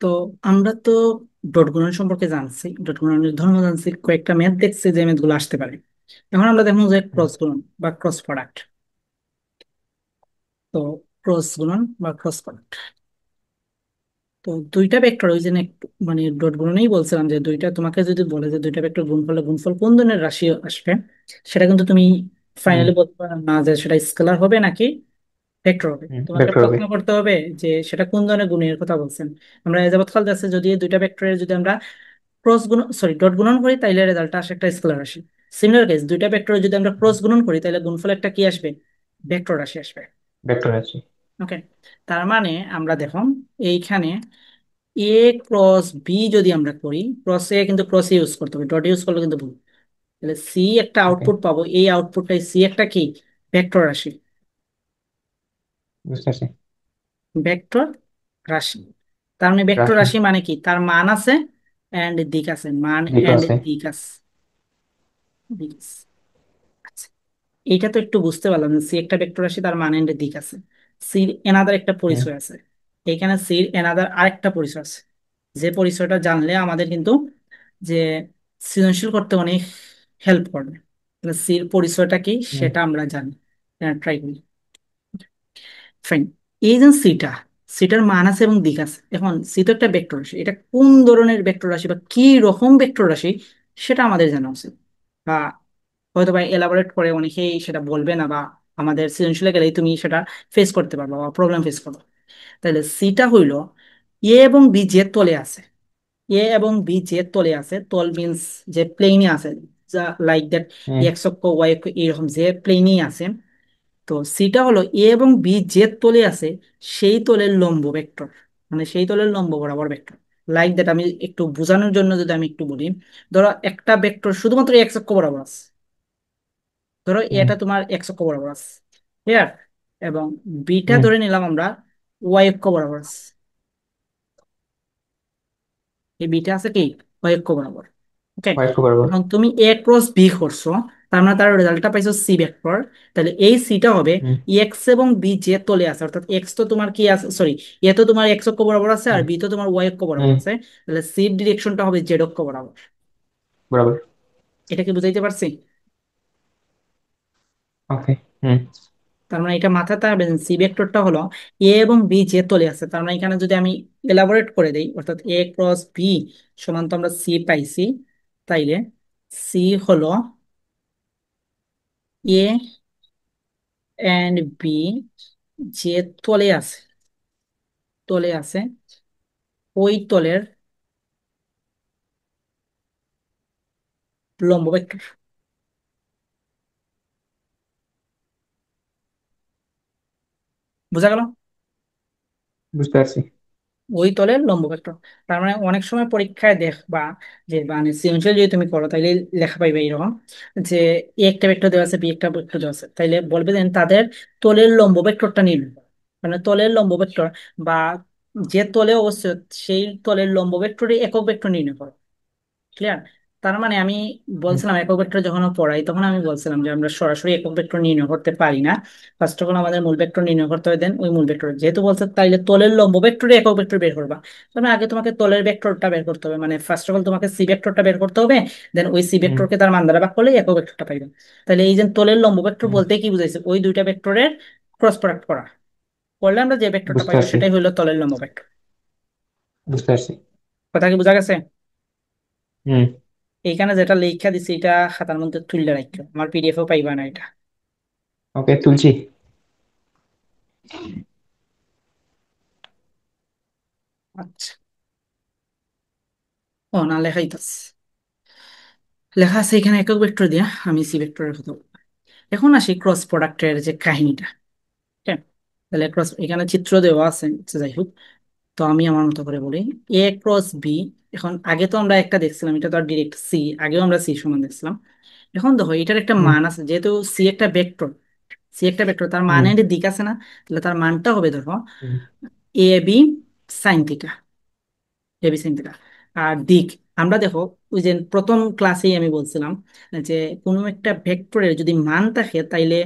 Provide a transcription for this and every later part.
তো আমরা তো ডট গুণন সম্পর্কে জানছি, ডট গুণনের ধর্ম জানছি, কয়েকটা ম্যাথ দেখছি যে ম্যাথ গুলো আসতে পারে। এখন আমরা দেখবো যে হুম, ক্রস গুণন বা ক্রস প্রোডাক্ট। তো ক্রস গুণন বা ক্রস প্রোডাক্ট, তো দুইটা ভেক্টর ওই যে মানে ডট গুণনেই বলছিলাম যে দুইটা তোমাকে যদি বলে যে দুইটা ভেক্টর গুণ করলে গুণফল কোন ধরনের রাশি আসবে, সেটা কিন্তু তুমি হুম, ফাইনালি বলতে পারো না যে সেটা স্কেলার হবে নাকি ভেক্টর হবে। তোমাকে ভেক্টর হবে। প্রশ্ন করতে হবে যে সেটা কোন ধরনের গুণের কথা বলছেন। আমরা এ যাবৎ কাল দেখছি যদি এই দুইটা ভেক্টরের যদি আমরা ক্রস গুণ সরি ডট গুণন করি তাইলে রেজাল্ট আসে একটা স্কেলার রাশি। সিমিলার কেস, দুইটা ভেক্টর যদি আমরা ক্রস গুণন করি তাহলে গুণফল একটা কি আসবে, ভেক্টর রাশি আসবে। ভেক্টর আছে। ওকে, তার মানে আমরা দেখুন এইখানে এ ক্রস বি যদি আমরা করি, ক্রস এ কিন্তু ক্রস ইউজ করতে হবে, ডট ইউজ করলে কিন্তু ভুল। তাহলে সি একটা ওকে, আউটপুট পাবো, এই আউটপুটটাই সি একটা কি, ভেক্টর রাশি। বুঝতে পারছি। ভেক্টর রাশি, তার মানে ভেক্টর রাশি রাশি মানে কি, তার মান আছে এন্ড দিক আছে, মান দিকও এন্ড আছে। দিক আছে, দিক আছে। আচ্ছা, এইটা তো একটু বুঝতে পারলাম যে সি একটা ভেক্টর রাশি, তার মান এন্ড দিক আছে। সির এনাদার একটা হুম, পরিচয় আছে, এইখানে সির এনাদার আরেকটা পরিচয় আছে। যে পরিচয়টা জানলে আমাদের কিন্তু যে সৃজনশীল করতে অনেক হেল্প করবে। তাহলে সির পরিচয়টা কি হুম, সেটা আমরা জানি, ট্রাই করি। ফাইন, এই যে সিটা, সিটার মান আছে এবং দিক আছে। এখন সি তো একটা ভেক্টর রাশি, এটা কোন ধরনের ভেক্টর রাশি বা কি রকম ভেক্টর রাশি সেটা আমাদের জানা উচিত। বা হয়তো বা এলাবোরেট করে অনেকেই সেটা বলবে না, বা আমাদের সৃজনশীলে গেলেই তুমি সেটা ফেস করতে পারবা বা প্রবলেম ফেস করবে। তাহলে সিটা হইল এ এবং বি যে তলে আছে, এ এবং বি যে তলে আছে, তল মিনস যে প্লেনে আছে, যা লাইক দ্যাট হুম, এক্স অক্ষ ওয়াই অক্ষ এরকম যে প্লেনেই আছে। তো সিটা হলো এ এবং বি যে তলে আছে সেই তলের লম্ব ভেক্টর, মানে সেই তলের লম্ব বরাবর ভেক্টর। লাইক দ্যাট আমি একটু বোঝানোর জন্য যদি আমি একটু বলি, ধরো একটা ভেক্টর শুধুমাত্র এক্স অক্ষ বরাবর আছে, ধরো হুম, এটা তোমার এক্স অক্ষ বরাবর আছে, ক্লিয়ার, এবং বিটা হুম, ধরে নিলাম আমরা ওয়াই অক্ষ বরাবর আছে। এই বিটা আছে কি, ওয়াই অক্ষ বরাবর। ওকে, হোয়াইট বরাবর। এখন তুমি এ ক্রস বি করছো, তার মানে তার রেজাল্টটা পাইছো সি ভেক্টর। তাহলে এই সিটা হবে হুম, এক্স এবং বি যে তলে আছে, অর্থাৎ এক্স তো তোমার কি আছে, সরি, এ তো তোমার এক্স অক্ষ বরাবর আছে আর হুম, বি তো তোমার ওয়াই অক্ষ বরাবর হুম, আছে। তাহলে সির ডিরেকশনটা হবে জেড অক্ষ বরাবর। বরাবর। এটা কি বুঝাইতে পারছি? ওকে। হুম, তার মানে এটা মাথায় থাকবে, সি ভেক্টরটা হলো এ এবং বি যে তলে আছে। তার মানে এখানে যদি আমি এলাবোরেট করে দেই, অর্থাৎ এ ক্রস বি সমান তো আমরা সি পাইছি, তাইলে সি হলো এ এন্ড বি যে তলে আছে, তলে আছে, ওই তলের লম্ব ভেক্টর। বোঝা গেল? বুঝতে পারছি। ওই তলের লম্ব ভেক্টর। তার মানে অনেক সময় পরীক্ষায় দেখবা যে মানে সৃজনশীল যদি তুমি করো তাইলে লেখা পাইবে এরকম যে এ একটা ভেক্টর দেওয়া আছে, বি একটা ভেক্টর দেওয়া আছে, তাইলে বলবে যে তাদের তলের লম্ব ভেক্টরটা নির্ণয় করো। মানে তলের লম্ব ভেক্টর বা যে তলে অবস্থিত সেই তলের লম্ব ভেক্টরই একক ভেক্টর নির্ণয় করো। ক্লিয়ার? তার মানে আমি হুম, বলছিলাম একক ভেক্টর যখন পড়াই তখন আমি বলছিলাম যে আমরা সরাসরি একক ভেক্টর নির্ণয় করতে পারি না। ফার্স্ট অফ অল আমাদের মূল ভেক্টর নির্ণয় করতে হয়, দেন ওই মূল ভেক্টর যেহেতু বলছে তাইলে তলের লম্ব ভেক্টরে একক ভেক্টর বের করবা। তার মানে আগে তোমাকে তলের ভেক্টরটা বের করতে হবে, মানে ফার্স্ট অফ অল তোমাকে সি ভেক্টরটা বের করতে হবে, দেন ওই সি হুম, ভেক্টরকে তার মান দ্বারা ভাগ করলে একক ভেক্টরটা পাইবে। তাহলে এই যে তলের লম্ব ভেক্টর হুম, বলতে কি বুঝাইছে, ওই দুইটা ভেক্টরের ক্রস প্রোডাক্ট করা, করলে আমরা যে ভেক্টরটা বুঝতে পাইবো পারছি। সেটাই হলো তলের লম্ব ভেক্টর। বুঝতে পারছি। কথা কি বোঝা গেছে? হুম, এইখানে যেটা লেখা দিছি এটা খাতার মধ্যে তুললে রাখো, আমার পিডিএফও পাইবা না এটা। ওকে, তুলছি। আচ্ছা, ও না লেখাইতেছে, লেখা আছে এখানে একক ভেক্টর দিয়া আমি সি ভেক্টরের কথা বলবো। এখন আসি ক্রস প্রোডাক্টের যে কাহিনীটা। ঠিক আছে? তাহলে ক্রস এখানে চিত্র দেওয়া আছে, আচ্ছা যাই হোক, তো আমি আমার মতো করে বলি এ ক্রস বি। এখন আগে তো আমরা একটা দেখছিলাম, এটা তো আর ডিরেক্ট সি, আগেও আমরা সি সমান দেখছিলাম। এখন দেখো এটার একটা হুম, মান আছে, যেহেতু সি একটা ভেক্টর, সি একটা ভেক্টর তার হুম, মানের দিক আছে না, তাহলে তার মানটা হবে দেখো হুম, A B sine theta, AB sine theta. আর দিক আমরা দেখো ওই যে প্রথম ক্লাসেই আমি বলছিলাম যে কোনো একটা ভেক্টরের যদি মান থাকে তাইলে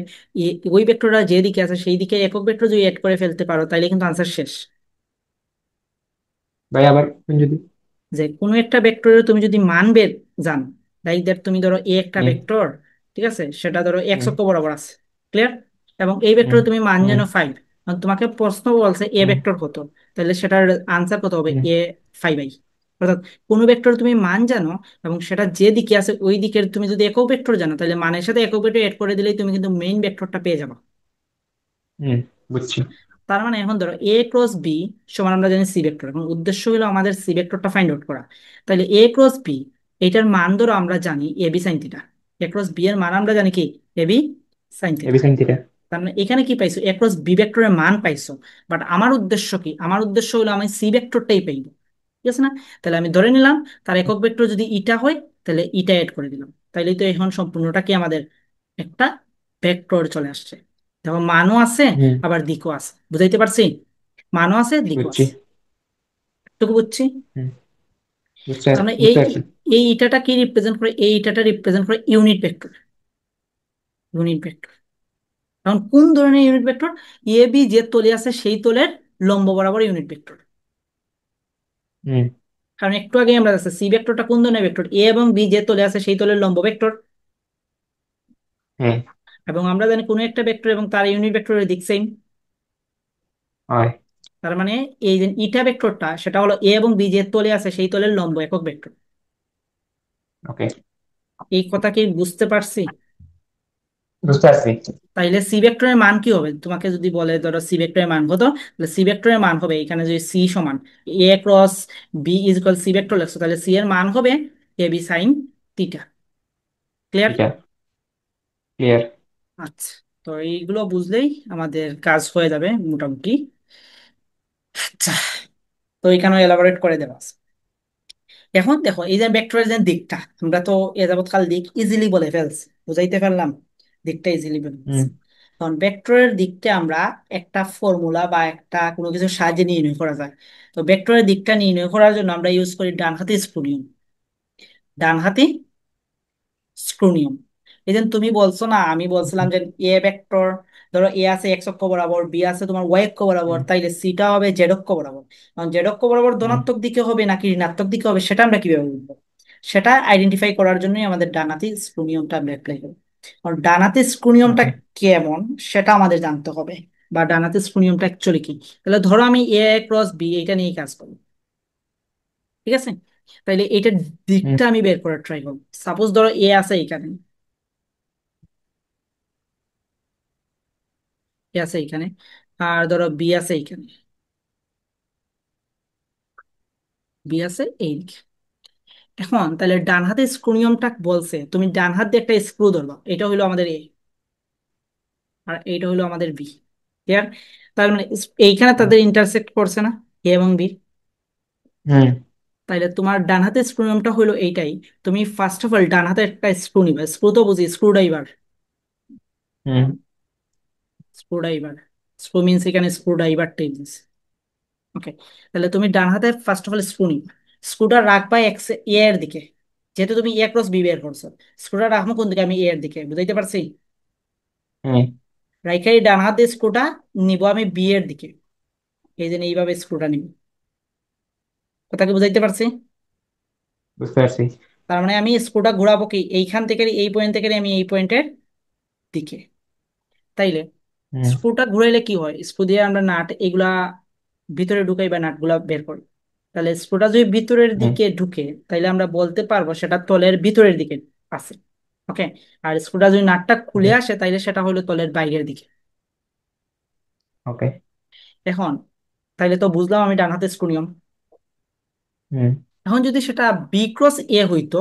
ওই ভেক্টরটা যে দিকে আছে সেই দিকে একক ভেক্টর যদি এড করে ফেলতে পারো তাইলে কিন্তু আনসার শেষ। ভাই আবার যদি। যে কোনো একটা ভেক্টরের তুমি যদি মান বের জানো, লাইক দ্যাট তুমি ধরো এ একটা হুম ভেক্টর, ঠিক আছে, সেটা ধরো এক্স হুম অক্ষ বরাবর আছে, ক্লিয়ার, এবং এই হুম ভেক্টরে তুমি মান হুম জানো 5, তোমাকে প্রশ্ন বলছে এ হুম ভেক্টর কত, তাহলে সেটার আনসার কত হবে? হুম এ 5i। অর্থাৎ কোনো ভেক্টর তুমি মান জানো এবং সেটা যে দিকে আছে ওই দিকের তুমি যদি একক ভেক্টর জানো, তাহলে মানের সাথে একক ভেক্টর এড করে দিলেই তুমি কিন্তু মেইন ভেক্টরটা পেয়ে যাবে। হুম, বুঝছি। তার মানে এখন ধরো এ ক্রস বি সমান আমরা জানি সি ভেক্টর, এখন উদ্দেশ্য হলো আমাদের সি ভেক্টরটা ফাইন্ড আউট করা। তাহলে এ ক্রস বি এটার মান ধরো আমরা জানি A B sine theta, A cross B এর মান আমরা জানি কি A B sine theta. AB sine theta. তার মানে এখানে কি পাইছো? এ ক্রস বি ভেক্টরের মান পাইছো, বাট আমার উদ্দেশ্য কি? আমার উদ্দেশ্য হলো আমি সি ভেক্টরটাই পাইবো, ঠিক আছে না? তাহলে আমি ধরে নিলাম তার একক ভেক্টর যদি ইটা হয়, তাহলে ইটা এড করে দিলাম, তাইলে তো এখন সম্পূর্ণটা কি আমাদের একটা ভেক্টর চলে আসছে। দেখো মানও আছে হুম, আবার দিকও আছে, বুঝাইতে পারছি? মানও আছে দিকও বুঝছি। আছে, এটুকু বুঝছি। হুম, বুঝতে তার মানে এই বুঝতে পারছি। এই ইটাটা কি রিপ্রেজেন্ট করে? এই ইটাটা রিপ্রেজেন্ট করে ইউনিট ভেক্টর, ইউনিট ভেক্টর। এখন কোন ধরনের ইউনিট ভেক্টর? এ বি যে তলে আছে সেই তলের লম্ব বরাবর ইউনিট ভেক্টর। হুম, কারণ একটু আগে আমরা আছে সি ভেক্টরটা কোন ধরনের ভেক্টর? এ এবং বি যে তলে আছে সেই তলের লম্ব ভেক্টর। হ্যাঁ, এবং আমরা জানি কোনো একটা ভেক্টর এবং তার ইউনিট ভেক্টরের দিক সেম। হয়। তার মানে এই যে ইটা ভেক্টরটা সেটা হলো এ এবং বি যে তলে আছে সেই তলের লম্ব একক ভেক্টর। ওকে, এই কথা কি বুঝতে পারছি? বুঝতে পারছি। তাইলে সি ভেক্টরের মান কি হবে? তোমাকে যদি বলে ধরো সি ভেক্টরের মান কত, তাহলে সি ভেক্টরের মান হবে এখানে যদি সি সমান A cross B is equal C vector লাগছে, তাহলে সি এর মান হবে A B sine theta. Clear? এটা ক্লিয়ার। আচ্ছা, তো এইগুলো বুঝলেই আমাদের কাজ হয়ে যাবে মোটামুটি। আচ্ছা, তো এখানে এলাবোরেট করে দেওয়া আছে। এখন দেখো এই যে ভেক্টরের যে দিকটা, আমরা তো এ যাবৎকাল দিক ইজিলি বলে ফেলছি, বুঝাইতে পারলাম দিকটা ইজিলি বলে হুম ফেলছি। কারণ ভেক্টরের দিকটা আমরা একটা ফর্মুলা বা একটা কোনো কিছু সাহায্যে নির্ণয় করা যায়। তো ভেক্টরের দিকটা নির্ণয় করার জন্য আমরা ইউজ করি ডান হাতি স্ক্রু নিয়ম। ডান হাতি স্ক্রু নিয়ম। এই যে তুমি বলছো না, আমি বলছিলাম যে এ ভেক্টর, ধরো এ আছে এক্স অক্ষ বরাবর, বি আছে তোমার ওয়াই অক্ষ বরাবর, হুম তাইলে সিটা হবে জেড অক্ষ বরাবর। কারণ জেড অক্ষ বরাবর হুম, ধনাত্মক দিকে হবে নাকি ঋণাত্মক দিকে হবে সেটা আমরা কিভাবে বুঝবো? সেটা আইডেন্টিফাই করার জন্যই আমাদের ডানাতি স্ক্রু নিয়মটা আমরা অ্যাপ্লাই করি। কারণ ডানাতি স্ক্রু নিয়মটা ওকে। কেমন সেটা আমাদের জানতে হবে, বা ডানাতি স্ক্রু নিয়মটা অ্যাকচুয়ালি কি। তাহলে ধরো আমি এ ক্রস বি এটা নিয়ে কাজ করবো, ঠিক আছে? তাইলে এইটার হুম দিকটা আমি বের করার ট্রাই করবো। সাপোজ ধরো এ আছে এখানে, এ আছে এখানে, আর ধরো বি আছে এখানে, বি আছে এইদিকে। এখন তাহলে ডান হাতে স্ক্রু নিয়মটা বলছে তুমি ডান হাত দিয়ে একটা স্ক্রু ধরবা, এটা হলো আমাদের এ আর এইটা হলো আমাদের বি, ক্লিয়ার? তার মানে এইখানে হুম তাদের ইন্টারসেক্ট করছে না, এ এবং বি। হুম তাইলে তোমার ডান হাতে স্ক্রু নিয়মটা হলো এইটাই। তুমি ফার্স্ট অফ অল ডান হাতে একটা স্ক্রু নিবে, স্ক্রু তো বুঝি স্ক্রু ড্রাইভার, হুম স্ক্রু ড্রাইভার, স্ক্রু মিনস এখানে স্ক্রু ড্রাইভার টেন্স। ওকে, তাহলে তুমি ডান হাতে ফার্স্ট অফ অল স্ক্রু নিবে, স্ক্রুটা রাখবা এক্স এ এর দিকে, যেহেতু তুমি এ ক্রস বি বের করছো, স্ক্রুটা রাখবো কোন দিকে? আমি এ এর দিকে, বুঝাইতে পারছি? হুম, রাইখাই ডান হাত দিয়ে স্ক্রুটা নিব আমি বি এর দিকে, এই যে এইভাবে স্ক্রুটা নিব। কথা কি বুঝাইতে পারছি? বুঝতে পারছি। তার মানে আমি স্ক্রুটা ঘোরাবো কি এইখান থেকে, এই পয়েন্ট থেকে আমি এই পয়েন্টের দিকে। তাইলে হুম স্ক্রুটা ঘুরাইলে কি হয়? স্ক্রু দিয়ে আমরা নাট এগুলা ভিতরে ঢুকাই বা নাটগুলা বের করি। তাহলে স্ক্রুটা যদি ভিতরের হুম দিকে ঢুকে, তাইলে আমরা বলতে পারবো সেটা তলের ভিতরের দিকে আছে। ওকে, আর স্ক্রুটা যদি নাটটা খুলে ওকে। আসে তাইলে সেটা হলো তলের বাইরের দিকে। ওকে। এখন তাইলে তো বুঝলাম আমি ডান হাতে স্ক্রু নিয়ম। হুম এখন যদি সেটা বি ক্রস এ হইতো,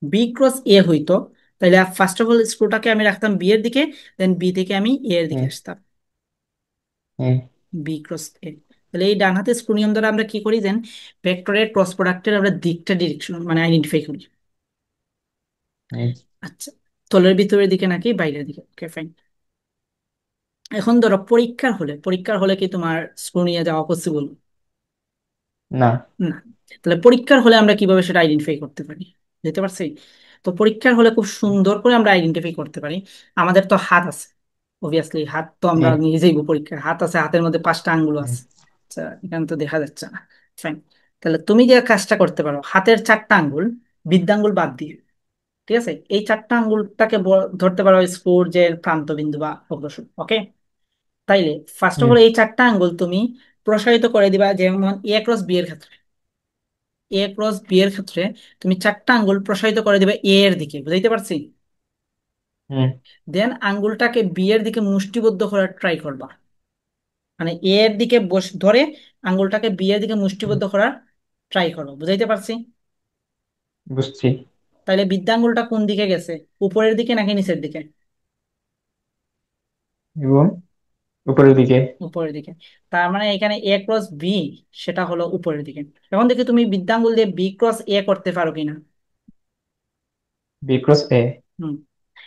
বি ক্রস এ হইতো, তাহলে ফার্স্ট অফ অল স্ক্রুটাকে আমি রাখতাম বি এর দিকে, দেন বি থেকে আমি এ এর দিকে হুম আসতাম, হুম বি ক্রস এ। তাহলে এই ডান হাতে স্ক্রু নিয়ম দ্বারা আমরা কি করি? দেন ভেক্টরের ক্রস প্রোডাক্টের আমরা দিকটা ডিরেকশন মানে আইডেন্টিফাই করি। হুম, আচ্ছা, তলের ভিতরের দিকে নাকি বাইরের দিকে, ওকে ফাইন। এখন ধরো পরীক্ষার হলে কি তোমার স্ক্রু নিয়ে যাওয়া পসিবল? না। না। তাহলে পরীক্ষার হলে আমরা কিভাবে সেটা আইডেন্টিফাই করতে পারি? বুঝতে পারছি? তো পরীক্ষার হলে খুব সুন্দর করে আমরা আইডেন্টিফাই করতে পারি। আমাদের তো হাত আছে, অবভিয়াসলি হাত তো আমরা হুম নিজেই পরীক্ষার হাত আছে, হাতের মধ্যে 5টা আঙ্গুল হুম আছে। আচ্ছা, এখানে তো দেখা যাচ্ছে না, ফাইন। তাহলে তুমি যে কাজটা করতে পারো, হাতের 4টা আঙ্গুল বৃদ্ধাঙ্গুল বাদ দিয়ে, ঠিক আছে, এই 4টা আঙ্গুলটাকে ধরতে পারো স্ক্রুর যে প্রান্ত বিন্দু বা অগ্রসর। ওকে, তাইলে ফার্স্ট অফ হুম অল এই 4টা আঙ্গুল তুমি প্রসারিত করে দিবা, যেমন এ ক্রস বি এর ক্ষেত্রে। এ ক্রস বি এর ক্ষেত্রে তুমি 4টা আঙ্গুল প্রসারিত করে দিবে এ এর দিকে, বুঝাইতে পারছি? হুম দেন আঙ্গুলটাকে বি এর দিকে মুষ্টিবদ্ধ করার ট্রাই করবা, মানে এ এর দিকে ধরে আঙ্গুলটাকে বি এর দিকে হুম, মুষ্টিবদ্ধ করার ট্রাই করো, বুঝাইতে পারছি? বুঝছি। তাহলে বৃদ্ধাঙ্গুলটা কোন দিকে গেছে, উপরের দিকে নাকি নিচের দিকে? এবং উপরের দিকে। উপরের দিকে। তার মানে এখানে এ ক্রস বি সেটা হলো উপরের দিকে। এখন দেখি তুমি বৃদ্ধাঙ্গুল দিয়ে বি ক্রস এ করতে পারো কিনা। বি ক্রস এ। হুম।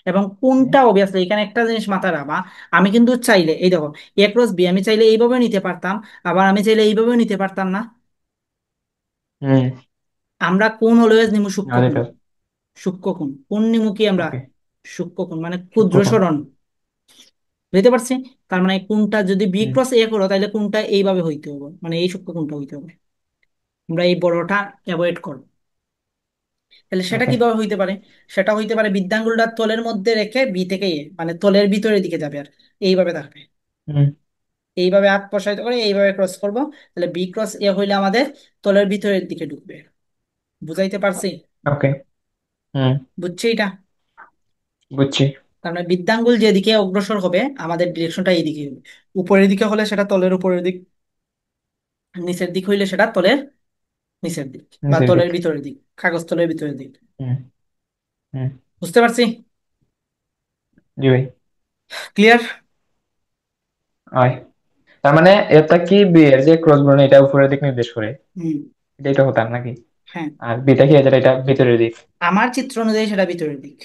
এবং কোনটা, অবভিয়াসলি এখানে একটা জিনিস মাথায় রাখবা, আমি কিন্তু চাইলে এই দেখো এ ক্রস বি আমি চাইলে এইভাবে নিতে পারতাম, আবার আমি চাইলে এইভাবেও নিতে পারতাম না। হুম। আমরা কোন অলওয়েজ নিমু, সূক্ষ্ম নাও কোণ। এটা। সূক্ষ্ম কোণ কোন নিমু কি আমরা? ওকে। সূক্ষ্ম কোণ মানে ক্ষুদ্র সূক্ষ্মকোণ। সরণ, বুঝতে পারছি? তার মানে কোনটা যদি বি হুম। ক্রস এ করো তাহলে কোনটা এইভাবে হইতে হবে, মানে এই সূক্ষ্ম কোণটা হইতে হবে। আমরা এই বড়টা অ্যাভয়েড করবো। তাহলে সেটা ওকে। কিভাবে হইতে পারে? সেটা হইতে পারে বৃদ্ধাঙ্গুলটা তলের মধ্যে রেখে বি থেকে এ, মানে তলের ভিতরের দিকে যাবে আর এইভাবে থাকবে। হুম। এইভাবে হাত প্রসারিত করে এইভাবে ক্রস করব, তাহলে বি ক্রস এ হইলে আমাদের তলের ভিতরের দিকে ঢুকবে। বুঝাইতে পারছি? ওকে। হুম। বুঝছি এটা? বুঝছি। তার মানে বৃদ্ধাঙ্গুল যেদিকে অগ্রসর হবে আমাদের ডিরেকশনটা এইদিকে হবে। উপরের দিকে হলে সেটা তলের উপরের দিক, নিচের দিক হইলে সেটা তলের নিচের দিক বা নিচের তলের দিক। ভিতরের দিক, কাগজ তলের ভিতরের দিক। হুম। হুম। বুঝতে পারছি? জি ভাই। ক্লিয়ার? হয়। তার মানে এটা কি বি এর যে ক্রস বর্ণ এটা উপরের দিক নির্দেশ করে, হুম। এটা হতাম নাকি? হ্যাঁ, আর বিটা কি এটা এটা ভিতরের দিক। আমার চিত্র অনুযায়ী সেটা ভিতরের দিক।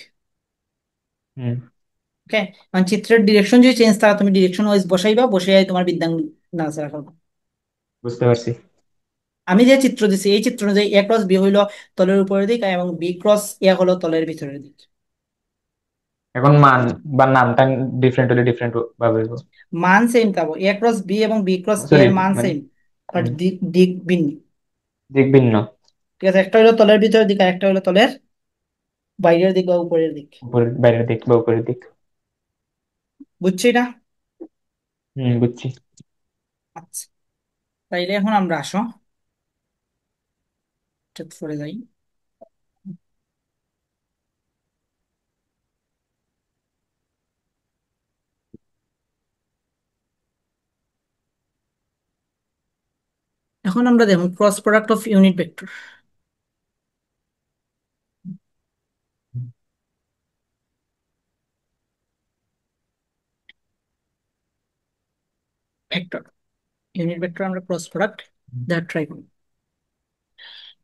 হুম। ওকে, মানে চিত্রের ডিরেকশন যদি চেঞ্জ থাকে তুমি ডিরেকশন ওয়াইজ বসাইবা, বসাই তোমার বৃদ্ধাঙ্গুল নাড়াচাড়া করবে। বুঝতে পারছি। আমি যে চিত্র দিছি এই চিত্র অনুযায়ী এ ক্রস বি হইলো তলের উপরের দিক এবং বি ক্রস এ হলো তলের ভিতরের দিক। এখন মান বা নামটা ডিফারেন্ট হলে ডিফারেন্ট ভাবে হইবো। মান সেম পাবো, এ ক্রস বি এবং বি ক্রস এ সরি, এর মান মানে সেম, বাট হুম, দিক দিক ভিন্ন। দিক ভিন্ন। ঠিক আছে, একটা হলো তলের ভিতরের দিক আর একটা হলো তলের বাইরের দিক বা উপরের দিক। উপরের বাইরের দিক বা উপরের দিক। বুঝছি এটা? হুম, বুঝছি। আচ্ছা, তাইলে এখন আমরা আসো সরে যাই। এখন আমরা দেখুন cross product of unit vector. Vector, unit vector আমরা ক্রস প্রোডাক্ট দেওয়ার ট্রাই করি।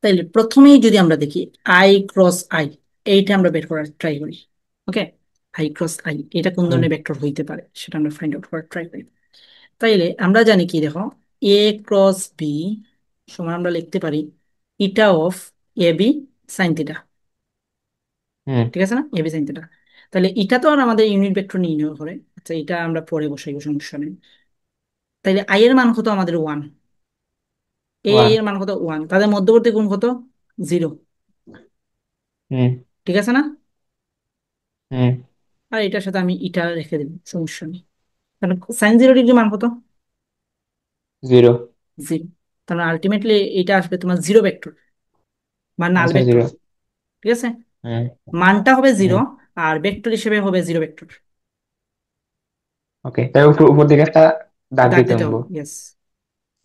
তাইলে প্রথমেই যদি আমরা দেখি আই ক্রস আই, এইটা আমরা বের করার ট্রাই করি। ওকে, আই ক্রস আই এটা কোন হুম। ধরনের ভেক্টর হইতে পারে সেটা আমরা ফাইন্ড আউট করার ট্রাই করি। তাইলে আমরা জানি কি দেখো, এ ক্রস বি সমান আমরা লিখতে পারি eta of A B sine theta. হুম। ঠিক আছে না, এ বি সাইন থিটা। তাহলে এটা তো আর আমাদের ইউনিট ভেক্টর নির্ণয় করে, আচ্ছা এটা আমরা পরে বসাইবো, সমস্যা নেই। তাইলে আই এর মান কত আমাদের 1, এ ওয়ান। এর মান কত 1, তাদের মধ্যবর্তী কোণ কত 0। হুম। ঠিক আছে না? হুম। আর এটার সাথে আমি ইটা রেখে দেবো, সমস্যা নেই। কারণ sin 0 ডিগ্রি মান কত? জিরো। 0। তার মানে আলটিমেটলি এটা আসবে তোমার জিরো ভেক্টর বা নাল আনসার ভেক্টর। জিরো। ঠিক আছে, হুম। মানটা হবে জিরো হুম। আর ভেক্টর হিসেবে হবে জিরো ভেক্টর। ওকে, তাই উপর উপর দিকে একটা দাগ দাগ দিতে দিতে হইব। হবে, ইয়েস।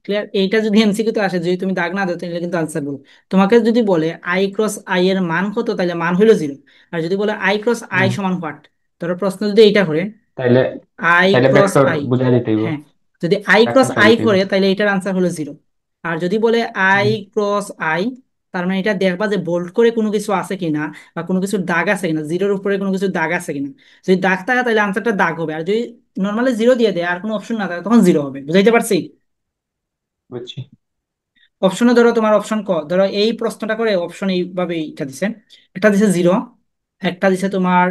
ক্লিয়ার? এইটা যদি এমসিকিউ তে আসে, যদি তুমি দাগ না দাও তাহলে কিন্তু আনসার বলো। তোমাকে যদি বলে আই ক্রস আই এর মান কত, তাহলে মান হইলো 0। আর যদি বলে আই ক্রস আই হুম। সমান হোয়াট, ধরো প্রশ্ন যদি এইটা করে তাইলে আই তাইলে ক্রস ভেক্টর আই, বুঝাই দিতে হইব। হ্যাঁ, যদি আই ক্রস ডাইরেকশনটা আই দিতে হইব। করে তাহলে এটার আনসার হলো 0। আর যদি বলে আই হুম। ক্রস আই, তার মানে এটা দেখবা যে বোল্ড করে কোনো কিছু আছে কিনা বা কোনো কিছু দাগ আছে কিনা, জিরোর উপরে কোনো কিছু দাগ আছে কিনা। যদি দাগ থাকে তাহলে আনসারটা দাগ হবে, আর যদি নর্মালি জিরো দিয়ে দেয় আর কোনো অপশন না থাকে তখন জিরো হবে। বুঝাইতে পারছি? বুঝছি। অপশনে ধরো তোমার অপশন ক, ধরো এই প্রশ্নটা করে অপশন এইভাবে এটা দিছে, একটা দিছে 0, একটা দিছে তোমার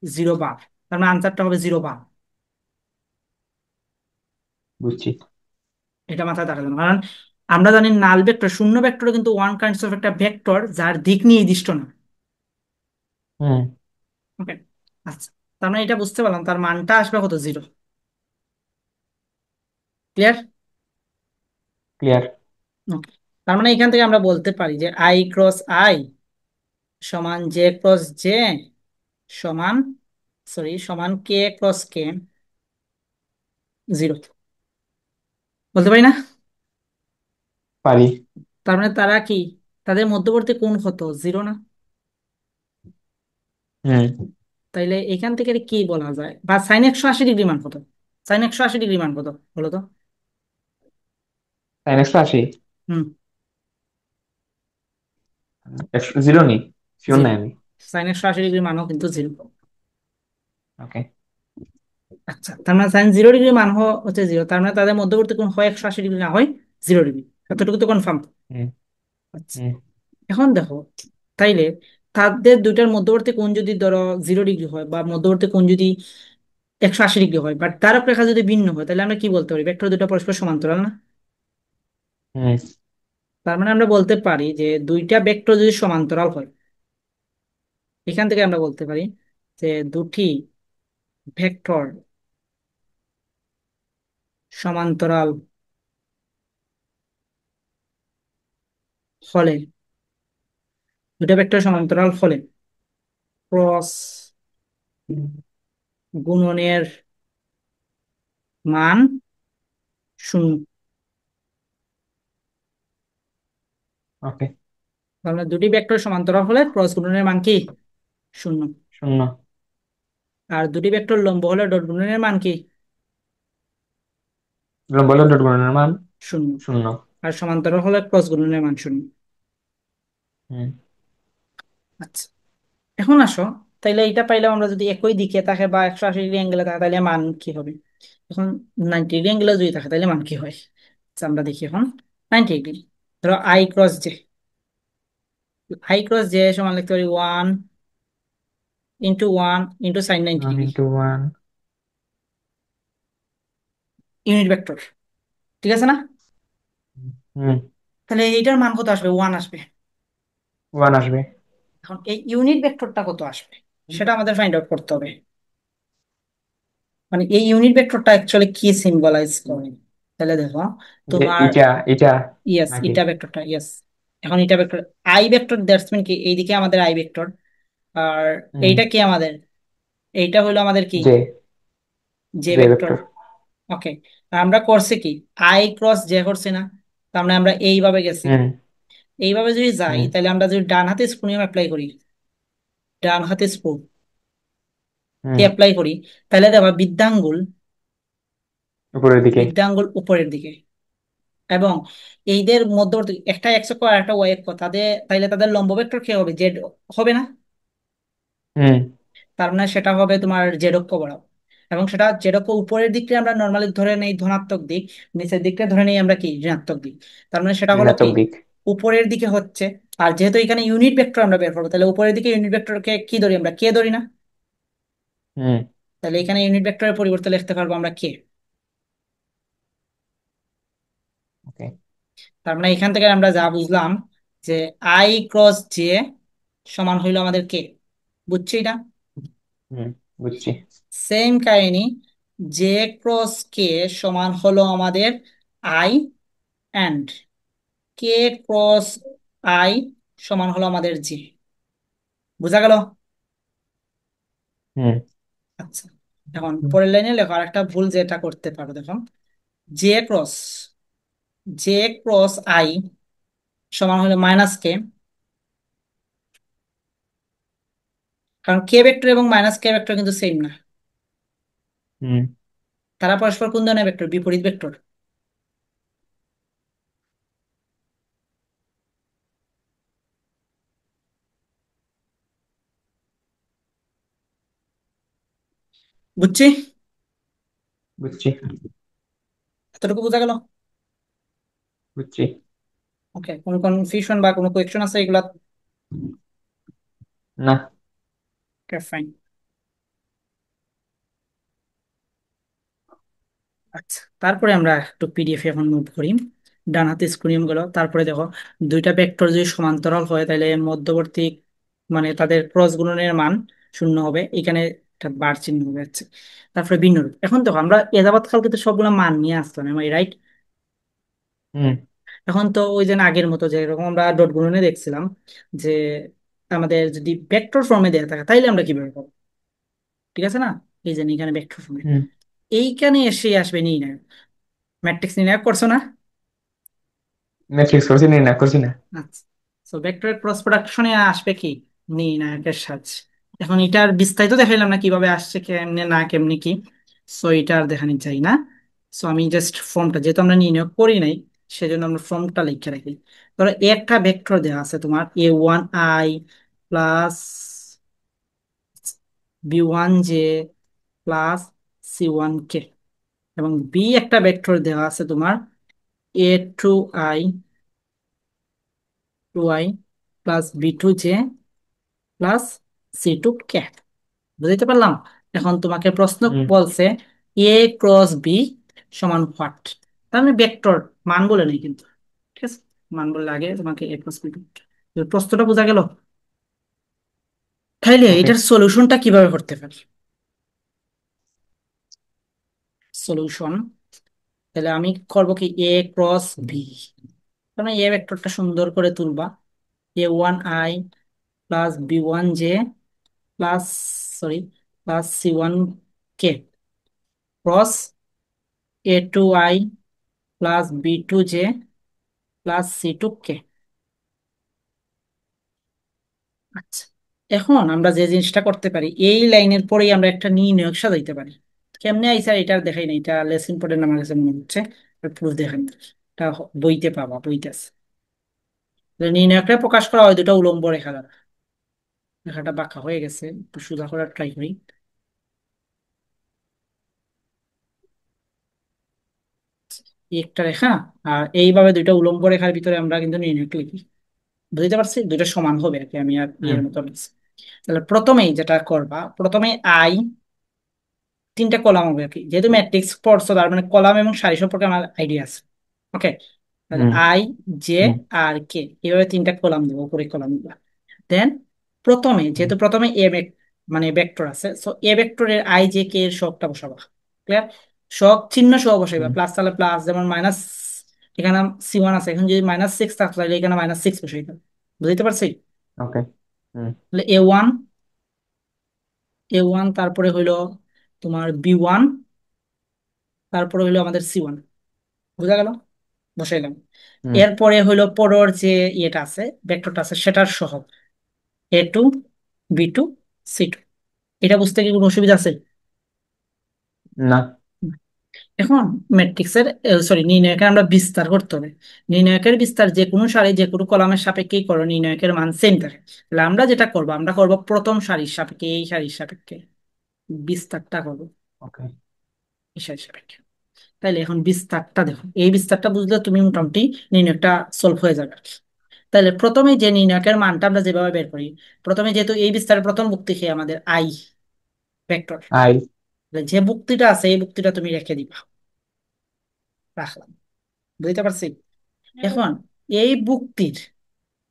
0 বার, তার মানে আনসারটা হবে 0 বার। বুঝছি। এটা মাথায় রাখা যাবে, কারণ আমরা জানি নাল ভেক্টর, শূন্য ভেক্টর কিন্তু ওয়ান কাইন্ডস অফ একটা ভেক্টর যার দিক নির্দিষ্ট না। হুম। ওকে। আচ্ছা, তার মানে এটা বুঝতে পারলাম, তার মানটা আসবে কত, 0। ক্লিয়ার? ক্লিয়ার। ওকে। তার মানে এখান থেকে আমরা বলতে পারি যে আই ক্রস আই সমান জে ক্রস জে সমান, সমান কে ক্রস কে, 0। বলতে পারি না? পারি। তার মানে তারা কি, তাদের মধ্যবর্তী কোণ কত, 0 না? হুম। তাইলে এখান থেকে কি বলা যায়, বা সাইন 180 ডিগ্রি মান কত, সাইন 180 ডিগ্রি মান কত বলো তো? সাইন 180। হুম। 0 নি, শিওর 0। নাই আমি। সাইন 180 ডিগ্রি মানও কিন্তু 0। ওকে। আচ্ছা, তার মানে সাইন 0 ডিগ্রি মান হচ্ছে 0, তার মানে তাদের মধ্যবর্তী কোণ হয় 180 ডিগ্রি, না হয় 0 ডিগ্রি। এতটুকু তো কনফার্ম। হুম। আচ্ছা, হুম। এখন দেখো, তাইলে তাদের দুইটার মধ্যবর্তী কোণ যদি ধরো 0 ডিগ্রি হয়, বা মধ্যবর্তী কোণ যদি 180 ডিগ্রি হয়, বাট দ্বারক রেখা যদি ভিন্ন হয়, তাহলে আমরা কি বলতে পারি, ভেক্টর দুটো পরস্পর সমান্তরাল না? হুম। তার মানে আমরা বলতে পারি যে দুইটা ভেক্টর যদি সমান্তরাল হয়, এখান থেকে আমরা বলতে পারি যে দুটি ভেক্টর সমান্তরাল হলে, দুটা ভেক্টর সমান্তরাল হলে ক্রস গুণনের মান 0। ওকে। তার মানে দুটি ভেক্টর সমান্তরাল হলে ক্রস গুণনের মান কি, 0। 0। আর দুটি ভেক্টর লম্ব হলে ডট গুণনের মান কি, বলো ডট গুণনের মান 0। 0। আর সমান্তরাল হলে ক্রস গুণনের মান 0। হুম। আচ্ছা, এখন আসো, তাইলে এটা পাইলাম আমরা, যদি একই দিকে থাকে বা 180 ডিগ্রি অ্যাঙ্গেলে থাকে তাহলে মান কি হবে? এখন 90 ডিগ্রি অ্যাঙ্গেলে যদি থাকে তাহলে মান কি হয়? আচ্ছা, আমরা দেখি এখন 90 ডিগ্রি। ধরো আই ক্রস জে সমান লিখতে পারি 1 × 1 × সাইন 90 ডিগ্রি, 1 × 1। Unit vector. ঠিক আছে না? হুম। তাহলে এইটার মান কত আসবে, 1 আসবে। 1 আসবে। এখন এই ইউনিট ভেক্টরটা কত আসবে সেটা আমাদের ফাইন্ড আউট করতে হবে। মানে এই ইউনিট ভেক্টরটা অ্যাকচুয়ালি কি সিম্বলাইজ করে, তাহলে দেখো যে তোমার, ইটা ইটা ইয়েস নাকি? ইটা ভেক্টরটা, ইয়েস। এখন eta vector, I vector that's mean কি, এইদিকে আমাদের আই ভেক্টর, আর হুম। এইটা কি আমাদের, এইটা হলো আমাদের কি, J. J J vector. Vector. Okay. আমরা করছি কি, আই ক্রস জে করছি না? তার মানে আমরা এইভাবে গেছি। হুম। এইভাবে যদি যাই, হুম। তাহলে আমরা যদি ডান হাতে স্ক্রু নিয়ম অ্যাপ্লাই করি, ডান হাতে স্ক্রু হুম। অ্যাপ্লাই করি, তাহলে দেখো বৃদ্ধাঙ্গুল, উপরের দিকে। বৃদ্ধাঙ্গুল উপরের দিকে, এবং এইদের মধ্যবর্তী একটা এক্স অক্ষ আর একটা ওয়াই অক্ষ, তাদের তাইলে তাদের লম্ব ভেক্টর কি হবে, জেড হবে না? হুম। তার মানে সেটা হবে তোমার জেড অক্ষ বরাবর, এবং সেটা জেড অক্ষ উপরের দিকটা আমরা নর্মালি ধরে নেই ধনাত্মক দিক, নিচের দিকটা ধরে নেই আমরা কি, ঋণাত্মক দিক। তার মানে সেটা হলো কি, ঋণাত্মক দিক। উপরের দিকে হচ্ছে। আর যেহেতু এখানে ইউনিট ভেক্টর আমরা বের করবো, তাহলে উপরের দিকে ইউনিট ভেক্টরকে কি ধরি আমরা, কে ধরি না? হুম। তাহলে এখানে ইউনিট ভেক্টরের পরিবর্তে লিখতে পারবো আমরা কে। ওকে। তার মানে এখান থেকে আমরা যা বুঝলাম যে আই ক্রস জে সমান হইলো আমাদের কে, বুঝছি এটা? হুম। বুঝছি। সেম কাহিনী, জে ক্রস কে সমান হলো আমাদের I, and K cross I সমান হলো আমাদের জি। বুঝা গেল? হুম। আচ্ছা, এখন পরের লাইনে লেখো আর একটা ভুল যেটা করতে পারো, দেখো, J cross J cross I সমান হলো মাইনাস কে, কারণ কে ভেক্টর এবং মাইনাস কে ভেক্টর কিন্তু সেম না। হুম। তারা পরস্পর কোন ধরনের ভেক্টর, বিপরীত ভেক্টর। বুঝছি? বুঝছি। এতটুকু বোঝা গেল? বুঝছি। ওকে, কোনো কনফিউশন বা কোনো কোয়েকশন আছে এগুলা? না। ওকে, ফাইন। আচ্ছা, তারপরে আমরা একটু পিডিএফ এখন মুভ করি। ডান হাতে স্ক্রু নিয়ম গেল। তারপরে দেখো দুইটা ভেক্টর যদি সমান্তরাল হয় তাহলে মধ্যবর্তী মানে তাদের ক্রস গুণনের মান শূন্য হবে, এখানে একটা বার চিহ্ন হবে হচ্ছে। তারপরে ভিন্নরূপ, এখন দেখো আমরা এ যাবৎ কালকে তো সবগুলো মান নিয়ে আসতাম, এম আই রাইট? হুম এখন তো ওই যে আগের মতো যে এরকম আমরা ডট গুণনে দেখছিলাম যে আমাদের যদি ভেক্টর ফর্মে দেওয়া থাকে তাইলে আমরা কিভাবে পাবো, ঠিক আছে না? এই যে এখানে ভেক্টর ফর্মে, হুম। এইখানে এসে আসবে নির্ণয়। ম্যাট্রিক্স নির্ণয় করছো না? ম্যাট্রিক্স করছি না, করছি না। আচ্ছা, তো ভেক্টরের ক্রস প্রোডাকশনে আসবে কি নির্ণায়কের সাহায্যে। এখন এটার বিস্তারিত দেখাইলাম না কিভাবে আসছে, কেমনে না কেমনে কি, সো এটা আর দেখানি চাই না। সো আমি জাস্ট ফর্মটা, যেহেতু আমরা নির্ণয় করি নাই সেজন্য আমরা ফর্মটা লিখে রাখি। ধরো একটা ভেক্টর দেওয়া আছে তোমার a1i plus b1j plus c1k, এবং বি একটা ভেক্টর দেওয়া আছে তোমার a2i 2i plus b2j plus c2k। বুঝতে পারলাম? এখন তোমাকে প্রশ্ন হুম। বলছে এ ক্রস বি সমান হোয়াট, তার মানে ভেক্টর, মান বলে নেই কিন্তু, ঠিক আছে? মান বললে আগে তোমাকে এ ক্রস বি, প্রশ্নটা বোঝা গেল? তাইলে ওকে। এটার সলিউশনটা কিভাবে করতে পারি? সলিউশন, তাহলে আমি করবো কি এ ক্রস বি, মানে এ ভেক্টরটা সুন্দর করে তুলবা, a1i plus b1j plus, sorry, plus c1k cross a2i plus b2j plus c2k। আচ্ছা, এখন আমরা যে জিনিসটা করতে পারি এই লাইনের পরেই আমরা একটা নির্ণয়ক সাজাইতে পারি। কেমনে আইসা এটা আর দেখাই না, এটা লেস ইম্পর্টেন্ট আমার কাছে মনে হচ্ছে, প্রুফ দেখান। এটা বইতে পাবা, বইতে আছে। নির্ণয়কটা প্রকাশ করা হয় দুটো উলম্ব রেখা দ্বারা। রেখাটা বাঁকা হয়ে গেছে, একটু সোজা করার ট্রাই করি। এই একটা রেখা, আর এইভাবে দুইটা উলম্ব রেখার ভিতরে আমরা কিন্তু নির্ণয়ক লিখি। বুঝতে পারছি দুইটা সমান হবে আর কি, আমি আর হুম ইয়ের মতো লিখছি। তাহলে প্রথমেই যেটা করবা, প্রথমে আই, তিনটা কলাম হবে আর কি, যেহেতু ম্যাট্রিক্স পড়ছো তার মানে কলাম এবং সারি সম্পর্কে আমার আইডিয়া আছে। ওকে, তাহলে হুম আই, জে হুম আর কে, এভাবে তিনটা কলাম দেবো, উপরে কলাম দিবা। দেন প্রথমে, হুম যেহেতু প্রথমে মানে ভেক্টর আছে, সো এ ভেক্টরের আই জে কে এর সবটা বসাবা। ক্লিয়ার? সব চিহ্ন সহ বসাইবা, হুম। প্লাস তাহলে প্লাস, যেমন মাইনাস, এখানে c1 আছে, এখন যদি -6 থাকতো তাহলে এখানে -6 বসাইতাম। বুঝতে পারছি? ওকে। হুম তাহলে a1, a1, তারপরে হইলো তোমার b1, তারপরে হইলো আমাদের c1। বুঝা গেল? বসাইলাম। হুম। এরপরে হইলো পরের যে ইয়েটা আছে, ভেক্টরটা আছে, সেটার সহগ a2, b2, c2। এটা বুঝতে কি কোনো অসুবিধা আছে? না। এখন ম্যাট্রিক্সের, সরি, নির্ণায়কের আমরা বিস্তার করতে হবে। নির্ণায়কের বিস্তার যে কোনো সারি যে কোনো কলামের সাপেক্ষেই করো, নির্ণায়কের মান সেম থাকে। তাহলে আমরা যেটা করবো, আমরা করবো প্রথম সারির সাপেক্ষে, এই সারির সাপেক্ষে বিস্তারটা করবো, ওকে। এই সারির সাপেক্ষে। তাইলে এখন বিস্তারটা দেখো, এই বিস্তারটা বুঝলে তুমি মোটামুটি নির্ণয়টা সলভ হয়ে যাবে। তাহলে প্রথমে যে নির্ণায়কের মানটা আমরা যেভাবে বের করি, প্রথমে যেহেতু এই বিস্তারের প্রথম বুক্তি খেয়ে আমাদের আই ভেক্টর, আই। যে বুক্তিটা আছে এই বুক্তিটা তুমি রেখে দিবা, রাখলাম। বুঝতে পারছি? এখন এই বুক্তির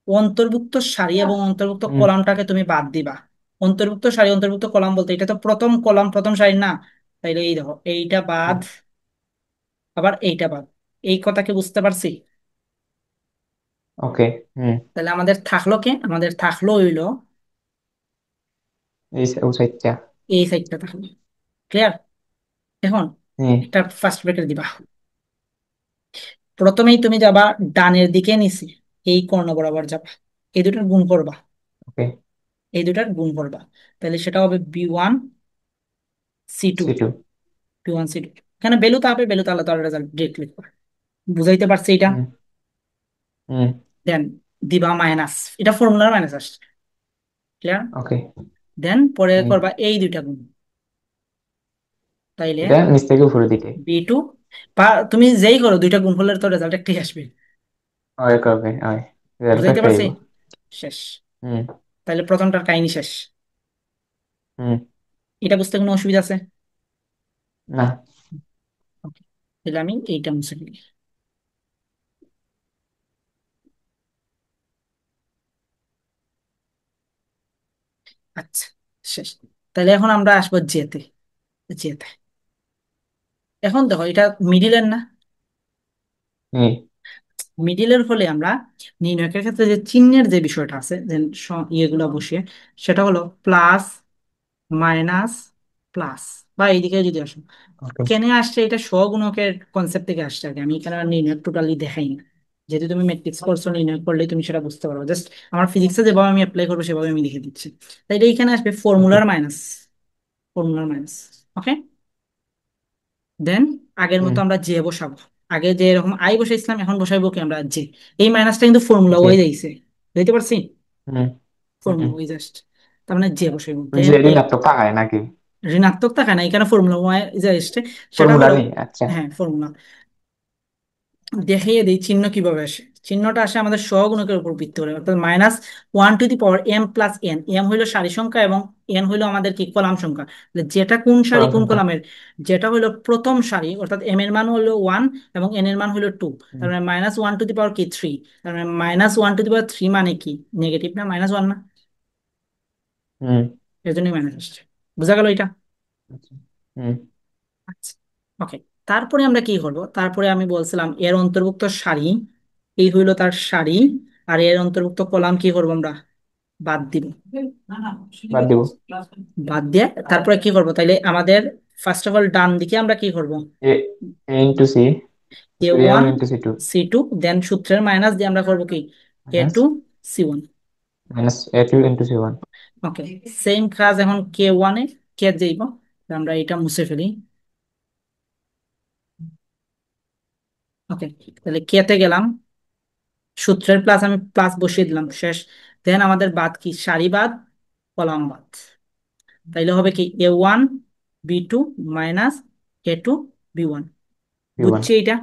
অন্তর্ভুক্ত সারি এবং অন্তর্ভুক্ত হুম কলামটাকে তুমি বাদ দিবা। অন্তর্ভুক্ত সারি অন্তর্ভুক্ত কলাম বলতে এটা তো প্রথম কলাম প্রথম সারি না, তাইলে এই দেখো এইটা হুম। বাদ, আবার এইটা বাদ। এই কথা কি বুঝতে পারছি? ওকে। হুম। তাহলে আমাদের থাকলো কে, আমাদের থাকলো হইলো ও সাইডটা। এই সাইডটা থাকলো। ক্লিয়ার? এখন হুম। একটা ফার্স্ট ব্রেকেট দিবা। প্রথমেই তুমি যাবা ডানের দিকে নিচে, এই কর্ণ বরাবর যাবা, এই দুটার গুণ করবা, ওকে। এই দুটার গুণ করবা। তাহলে সেটা হবে b1 c2, সিটু। b1 c2। এখানে বেলুতা হবে, বেলুতা আলাদা রেজাল্ট ডিরেক্ট লিখবা। বুঝাইতে পারছি এটা? হুম হুম। দেন দিবা মাইনাস, এটা ফর্মুলার মাইনাস আসছে। ক্লিয়ার? ওকে। দেন পরে হুম। করবা এই দুইটা গুণ, তাইলে এটা নিচ থেকে উপরের দিকে। b2, বা তুমি যেই করো দুইটা গুণ করলে তো রেজাল্ট একটাই আসবে। ওই করবে ওই। রেজাল্ট বুঝাইতে একটাই পারছি? হইব। শেষ। হুম তাহলে প্রথমটার কাহিনী শেষ। হুম। এটা বুঝতে কোনো অসুবিধা আছে? না। Okay. তাহলে আমি এইটা মুছে ফেলি। আচ্ছা, শেষ। তাহলে এখন আমরা আসবো জেতে। জেতে এখন দেখো এটা মিডিলের না? হুম। মিডিলের হলে আমরা নির্ণয়কের ক্ষেত্রে যে চিহ্নের যে বিষয়টা আছে যে ইয়েগুলো বসিয়ে, সেটা হলো প্লাস, মাইনাস, প্লাস, বা এইদিকে যদি আসো, ওকে। কেন আসছে এটা সহগুণকের কনসেপ্ট থেকে আসছে আর কি। আমি এখানে আর নির্ণয় টোটালি দেখাই না, যেহেতু তুমি ম্যাট্রিক্স কোর্স নির্ণয় করলে তুমি সেটা বুঝতে পারবে। জাস্ট আমার ফিজিক্সে যেভাবে আমি অ্যাপ্লাই করবো সেভাবে আমি লিখে দিচ্ছি। তাই এটা এখানে আসবে ওকে। ফর্মুলার মাইনাস, ফর্মুলার মাইনাস। ওকে, দেন আগের মতো হুম। আমরা জে বসাবো। আগে যে এরকম আই বসাইছিলাম, এখন বসাইবো কি আমরা জে। এই মাইনাসটা কিন্তু ফর্মুলা জি। ওয়াই দিয়েছে, বুঝতে পারছি? হুম। ফর্মুলা হুম। ওয়াই জাস্ট, তার মানে জে বসাইবো। দেন যে ঋণাত্মক টাকায় নাকি? ঋণাত্মক থাকে না, এখানে ফর্মুলা ওয়াই যে এসছে সেটা ফর্মুলা হলো, নেই, আচ্ছা। হ্যাঁ ফর্মুলা। দেখিয়ে দিই চিহ্ন কিভাবে আসে। চিহ্নটা আসে আমাদের সহগুণকের উপর ভিত্তি করে, অর্থাৎ -1 to the power m+n। M হইলো সারি সংখ্যা এবং এন হইলো আমাদের কি কলাম সংখ্যা। তাহলে যেটা কোন সারি পূর্ণ কোন সংখ্যা। কলামের, যেটা হইলো প্রথম সারি অর্থাৎ এম এর মান হলো 1 এবং এন এর মান হইলো 2। তার হুম। মানে -1 টু দি পাওয়ার কি 3। তার মানে -1 টু দি পাওয়ার 3 মানে কি নেগেটিভ না, -1 না? হুম। এর জন্যই মাইনাস আসছে। বুঝা গেল এটা? আচ্ছা। হুম। আচ্ছা, ওকে। তারপরে আমরা কি করব, তারপরে আমি বলছিলাম এর অন্তর্ভুক্ত সারি, এই হইলো তার সারি, আর এর অন্তর্ভুক্ত কলাম কি করব আমরা, বাদ দিব। বাদ দিব। বাদ দিয়ে তারপরে কি করব, তাইলে আমাদের ফার্স্ট অফ অল ডান দিকে আমরা কি করব, A A into C, A sorry A one one into C two, C two, then সূত্রের মাইনাস দিয়ে আমরা করব কি A minus two C one. Minus A two into C one. Okay, same কাজ এখন কে ওয়ানে, কে যাইব, আমরা এটা মুছে ফেলি। ওকে, তাহলে কে তে গেলাম, সূত্রের প্লাস আমি প্লাস বসিয়ে দিলাম, শেষ। দেন আমাদের বাদ কি, সারি বাদ, কলাম বাদ। তাইলে হবে কি a1 b2 minus a2 b1। C one. বুঝছি এটা?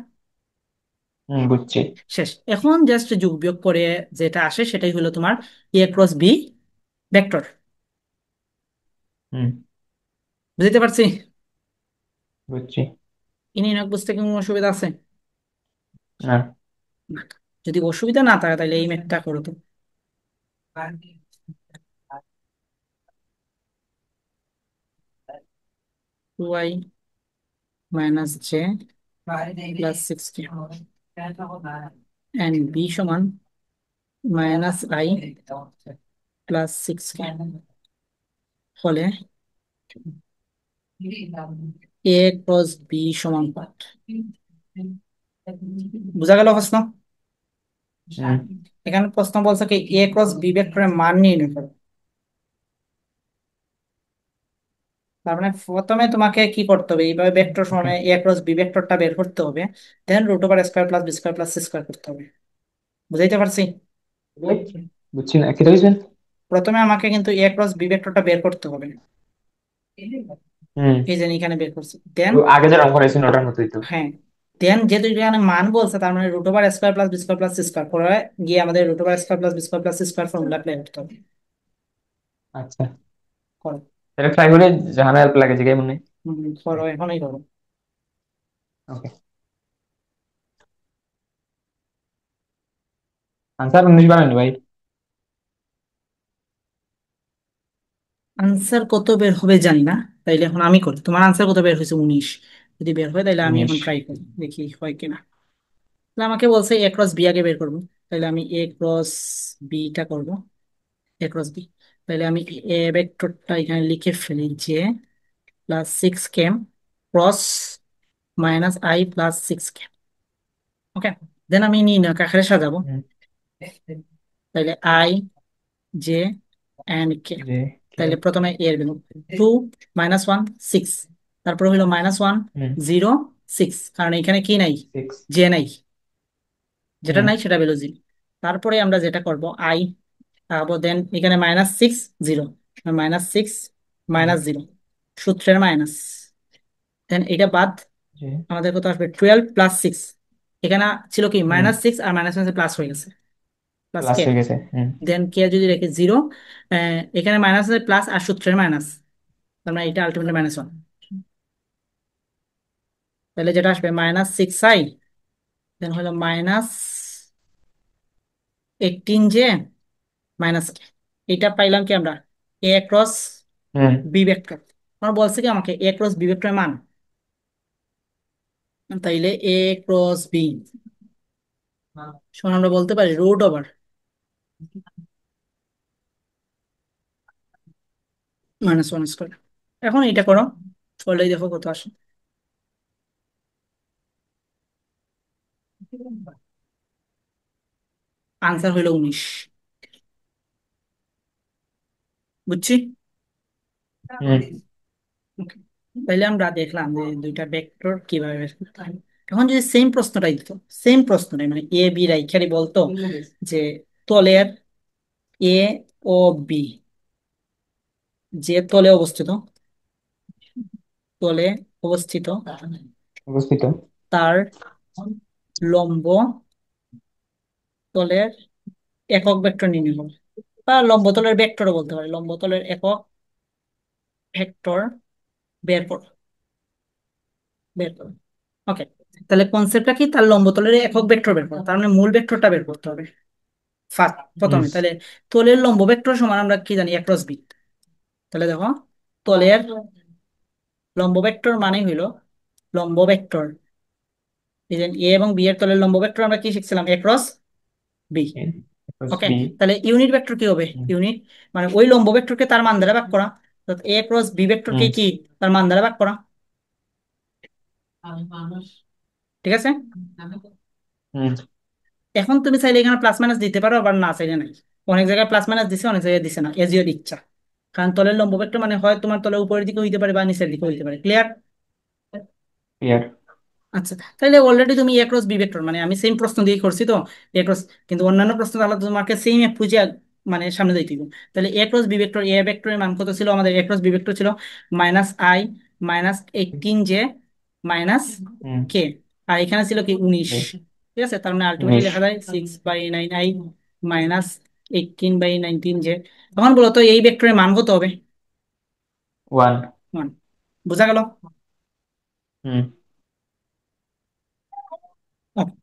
হুম, বুঝছি। শেষ। এখন জাস্ট যোগ বিয়োগ করে যেটা আসে সেটাই হলো তোমার a ক্রস b ভেক্টর। হুম। বুঝতে পারছি? বুঝছি। ইনি না বুঝতে কোনো অসুবিধা আছে? না। না। যদি অসুবিধা না থাকে তাহলে এই ম্যাথটা করো তো। 2i minus J plus 6k and B সমান -i প্লাস 6k হলে a ক্রস b সমান কত? বুঝা গেল প্রশ্ন? হুম। এখানে প্রশ্ন বলছে কি a ক্রস b ভেক্টরের মান নির্ণয় করো। তার মানে প্রথমে তোমাকে কি করতে হবে, এইভাবে ভেক্টর ওকে। ফর্মে a ক্রস b ভেক্টরটা বের করতে হবে। Then √square plus B square plus C square করতে হবে। বুঝাইতে পারছি? বুঝছি না, কি বলছেন? প্রথমে আমাকে কিন্তু a ক্রস b ভেক্টরটা বের করতে হবে। হুম। এই যে এখানে বের করছি, দেন, ও আগে যেরকম করেছেন ওটার মতোই তো। হ্যাঁ, দেন যেহেতু এখানে মান বলছে তার মানে √স্কয়ার plus B square plus C square করে গিয়ে আমাদের √স্কয়ার plus B square plus C square formula apply করতে হবে। আচ্ছা, করো। তাহলে ট্রাই করে জানা হেল্প লাগে যে মনে। করো, এখনই করো। ওকে। আনসার 19 বানানি ভাই। আনসার কত বের হবে জানি না, তাইলে এখন আমি করি। তোমার আনসার কত বের হয়েছে? 19। যদি বের হয় তাহলে আমি 19। এখন ট্রাই করি, দেখি হয় কিনা। তাহলে আমাকে বলছে a ক্রস b আগে বের করবো। তাহলে আমি a ক্রস b করবো, a ক্রস b। তাহলে আমি এ ভেক্টরটা এখানে লিখে ফেলি, যে +6k cross -i plus 6k। ওকে, দেন আমি নির্ণয় আকারে সাজাবো। হুম। তাহলে i j and k। যে কে। তাহলে প্রথমে এর ভ্যালু 2 -1 6, তারপরে হলো -1 হুম। 0 6, কারণ এখানে কি নাই, 6। জে নাই, যেটা হুম। নাই সেটা ভ্যালু 0। তারপরে আমরা যেটা করব আই আবো, দেন এখানে -6 0, -6 হুম। -0, সূত্রের মাইনাস। দেন এটা বাদ, যে আমাদের কত আসবে 12 প্লাস 6। এখানে ছিল কি হুম। -6 আর মাইনাস প্লাস হয়ে গেছে, প্লাস প্লাস কে। হয়ে গেছে। হুম। দেন কে যদি রেখে 0, এখানে মাইনাস আছে প্লাস আর সূত্রের মাইনাস, তার মানে এটা আলটিমেটলি -1। তাহলে যেটা আসবে -6i, দেন হলো -18j মাইনাস কে। এটা পাইলাম কি আমরা, এ ক্রস হুম বি ভেক্টর। আমার বলছে কি আমাকে এ ক্রস বি ভেক্টরের মান, তাইলে এ ক্রস বি সমান আমরা বলতে পারি রুট ওভার -1 স্কয়ার। এখন এটা করো, করলেই দেখো কত আসে। আনসার হইল 19। বুঝছি। হুম Okay. তাইলে আমরা দেখলাম যে দুইটা ভেক্টর কিভাবে বের করতে হয়। এখন যদি সেম প্রশ্নটাই দিত, সেম প্রশ্নটাই মানে এ বি রাইখারি বলতো যে তলের এ ও বি, যে তলে অবস্থিত, তলে অবস্থিত অবস্থিত। তার লম্ব তলের একক ভেক্টর নির্ণয় হবে, বা লম্ব তলের ভেক্টরও বলতে পারে, লম্ব তলের একক ভেক্টর বের কর, বের করো। ওকে, তাহলে কনসেপ্টটা কি, তার লম্ব তলের একক ভেক্টর বের করো, তার মানে মূল ভেক্টরটা বের করতে হবে হুম প্রথমে। তাহলে তলের লম্ব ভেক্টর সমান আমরা কি জানি, এ ক্রস বি। তাহলে দেখো, তলের লম্ব ভেক্টর মানে হইলো লম্ব ভেক্টর, এই যে এ এবং বি এর তলের লম্ব ভেক্টর আমরা কি শিখছিলাম, এ ক্রস বি। ওকে, বি। তাহলে ইউনিট ভেক্টর কি হবে, ইউনিট মানে ওই লম্ব ভেক্টরকে তার মান দ্বারা ভাগ করা, এ ক্রস বি ভেক্টরকে হুম কি তার মান দ্বারা ভাগ করা। ঠিক আছে। হুম এখন তুমি চাইলে এখানে প্লাস মাইনাস দিতে পারো, আবার না চাইলে নাই। অনেক জায়গায় প্লাস মাইনাস দিছে, অনেক জায়গায় দিছে না, এজ ইওর ইচ্ছা। কারণ তলের লম্ব ভেক্টর মানে হয় তোমার তলের উপরের দিকে হইতে পারে বা নিচের দিকে হইতে পারে। ক্লিয়ার। ক্লিয়ার। আচ্ছা, তাহলে অলরেডি তুমি এ ক্রস বি ভেক্টর মানে আমি সেম প্রশ্ন দিয়ে করছি তো, এ ক্রস, কিন্তু অন্যান্য প্রশ্ন আলাদা, তোমাকে সেম খুঁজে মানে সামনে দিতে হবে। তাহলে এ ক্রস বি ভেক্টর, এ ভেক্টরের মান কত ছিল আমাদের, এ ক্রস বি ভেক্টর ছিল -i -18j হুম কে, আর এখানে ছিল কি 19। ওকে। ঠিক আছে, তার মানে আলটিমেটলি 19। লেখা যায় 6/9i -18/19j। তখন বলো তো এই ভেক্টরের মান কত হবে। 1। 1। বোঝা গেল। হুম Okay.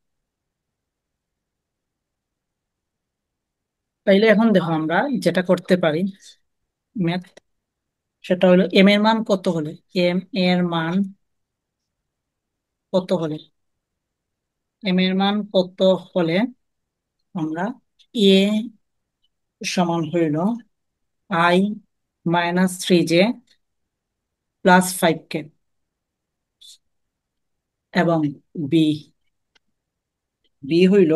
তাইলে এখন দেখো আমরা যেটা করতে পারি ম্যাথ, সেটা হলো এম এর মান কত হলে, এম এর মান কত হলে, এম এর মান কত হলে আমরা এ সমান হইল i -3j +5k, এবং বি, বি হইল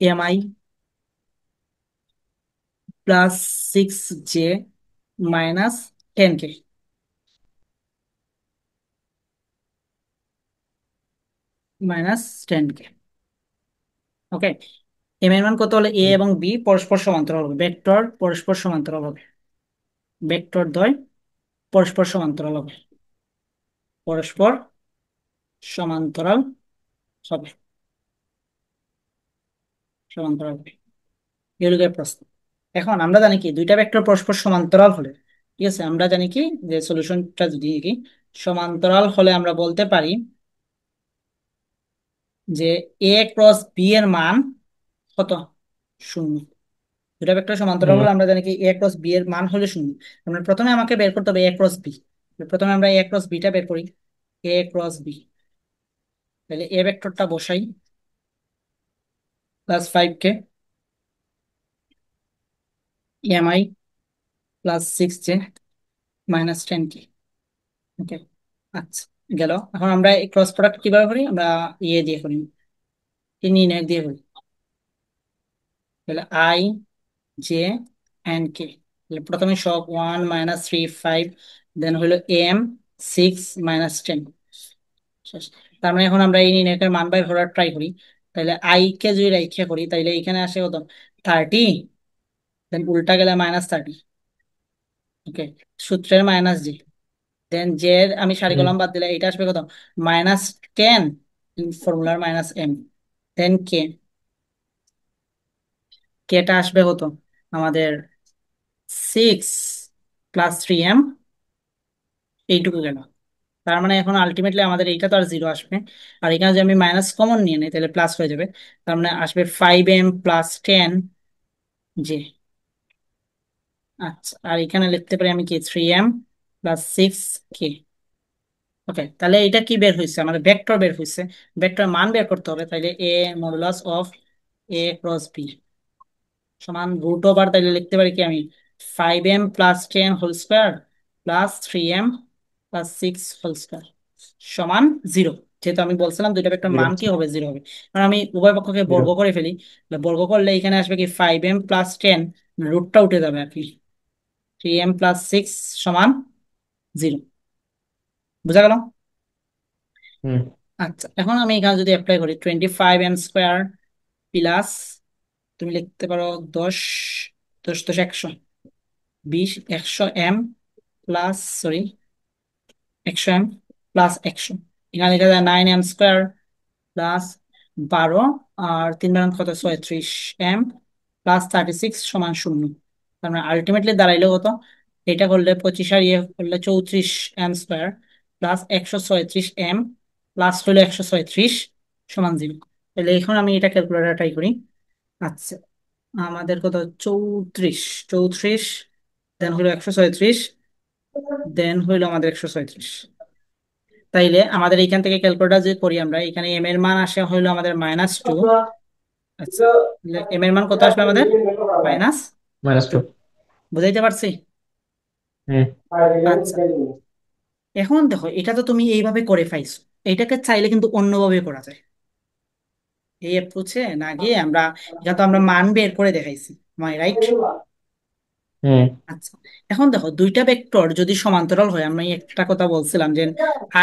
mi +6j -10k, -10k। ওকে, এম এর মান কত হলে এ এবং বি পরস্পর সমান্তরাল হবে, ভেক্টর পরস্পর সমান্তরাল হবে, ভেক্টর দ্বয় পরস্পর সমান্তরাল হবে, পরস্পর সমান্তরাল হবে, সমান্তরাল হবে। এগুলোকে প্রশ্ন। এখন আমরা জানি কি দুইটা ভেক্টর পরস্পর সমান্তরাল হলে, ঠিক আছে, আমরা জানি কি যে সলিউশনটা যদি কি সমান্তরাল হলে আমরা বলতে পারি যে এ ক্রস বি এর মান কত, 0। দুটা ভেক্টর সমান্তরাল হুম হলে আমরা জানি কি এ ক্রস বি এর মান হলে 0। আমরা প্রথমে আমাকে বের করতে হবে এ ক্রস বি। প্রথমে আমরা এ ক্রস বিটা বের করি, এ ক্রস বি। তাহলে এ ভেক্টরটা বসাই, +5k mi +6j -10k। ওকে, আচ্ছা, গেল। এখন আমরা এই ক্রস প্রোডাক্ট কিভাবে করি, আমরা ইয়ে দিয়ে করি, কি নির্ণয় দিয়ে করি। তাহলে আই জে এন্ড কে, প্রথমে সব 1 -3 5, দেন হলো এম 6 -10 শেষ। তার মানে এখন আমরা এই নির্ণয়কের মান বাই করার ট্রাই করি। তাহলে আই কে যদি রাইখা করি তাইলে এখানে আসে কত, 30, দেন উল্টা গেলে -30। ওকে, সূত্রের জি, দেন জে এর আমি সারি হুম কলম বাদ দিলে এটা আসবে কত, -10, ফর্মুলার -m, দেন কে, কেটা আসবে কত আমাদের 6 + 3m, এইটুকু গেল। তার মানে এখন আলটিমেটলি আমাদের এইটা তো আর 0 আসবে, আর এখানে যদি আমি মাইনাস কমন নিয়ে নিই তাহলে প্লাস হয়ে যাবে। তার মানে আসবে 5m + 10j। আচ্ছা, আর এখানে লিখতে পারি আমি কি 3m প্লাস 6k। ওকে, তাহলে এটা কি বের হয়েছে, আমাদের ভেক্টর বের হয়েছে। ভেক্টর মান বের করতে হবে, তাইলে a modulus of a cross B সমান রুট ওভার, তাইলে লিখতে পারি কি আমি 5m plus 10 whole square plus 3m plus 6 whole square সমান 0। যেহেতু আমি বলছিলাম দুইটা ভেক্টর জিরো। মান কি হবে, 0 হবে। কারণ আমি উভয় পক্ষকে জিরো। বর্গ করে ফেলি, তাহলে বর্গ করলে এখানে আসবে কি 5m প্লাস 10, রুটটা উঠে যাবে আর কি, 3m প্লাস 6 সমান 0। বুঝা গেল? হুম। আচ্ছা, এখন আমি এখানে যদি অ্যাপ্লাই করি 25m স্কোয়ার প্লাস, তুমি লিখতে পারো 10, 10 একশো, 20 100m plus, sorry 100m plus 100, এখানে লেখা যায় 9m স্কোয়ার প্লাস 12, আর 3 বার কত 36m প্লাস 36 সমান 0। তার মানে আলটিমেটলি দাঁড়াইলো কত, এটা করলে 25 আর ইয়ে করলে 34m square plus 136m plus হলো 136 সমান 0। তাহলে এখন আমি এটা ক্যালকুলেটর ট্রাই করি। আচ্ছা, আমাদের কত 34, 34 দেন হলো 136, দেন হইলো আমাদের 136। তাইলে আমাদের এইখান থেকে ক্যালকুলেটর যে করি আমরা, এখানে এম এর মান আসে হইলো আমাদের -2। আচ্ছা, এম এর মান কত আসবে আমাদের -2। -2। বুঝাইতে পারছি? হুম। আচ্ছা, এখন দেখো এটা তো তুমি এইভাবে করে পাইছো, এটাকে চাইলে কিন্তু অন্যভাবে করা যায়। এই অ্যাপ্রোচে না গিয়ে আমরা, এটা তো আমরা মান বের করে দেখাইছি, মাই রাইট? হুম। আচ্ছা, এখন দেখো দুইটা ভেক্টর যদি সমান্তরাল হয়, আমি একটা কথা বলছিলাম যে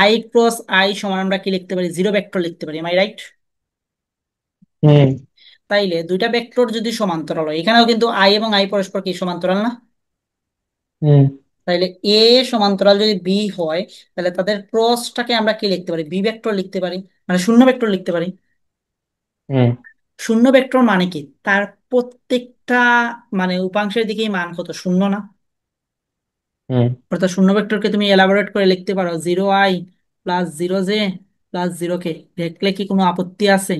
আই ক্রস আই সমান আমরা কি লিখতে পারি, জিরো ভেক্টর লিখতে পারি, মাই রাইট? হুম। তাইলে দুইটা ভেক্টর যদি সমান্তরাল হয়, এখানেও কিন্তু আই এবং আই পরস্পর কি সমান্তরাল না? হুম। তাইলে এ সমান্তরাল যদি বি হয়, তাহলে তাদের ক্রসটাকে আমরা কি লিখতে পারি, বি ভেক্টর লিখতে পারি, মানে শূন্য ভেক্টর লিখতে পারি। হুম। শূন্য ভেক্টর মানে কি, তার প্রত্যেকটা মানে উপাংশের দিকেই মান কত, শূন্য না? হুম। অর্থাৎ শূন্য ভেক্টরকে তুমি এলাবোরেট করে লিখতে পারো 0i plus 0j plus 0k। দেখলে কি কোনো আপত্তি আছে?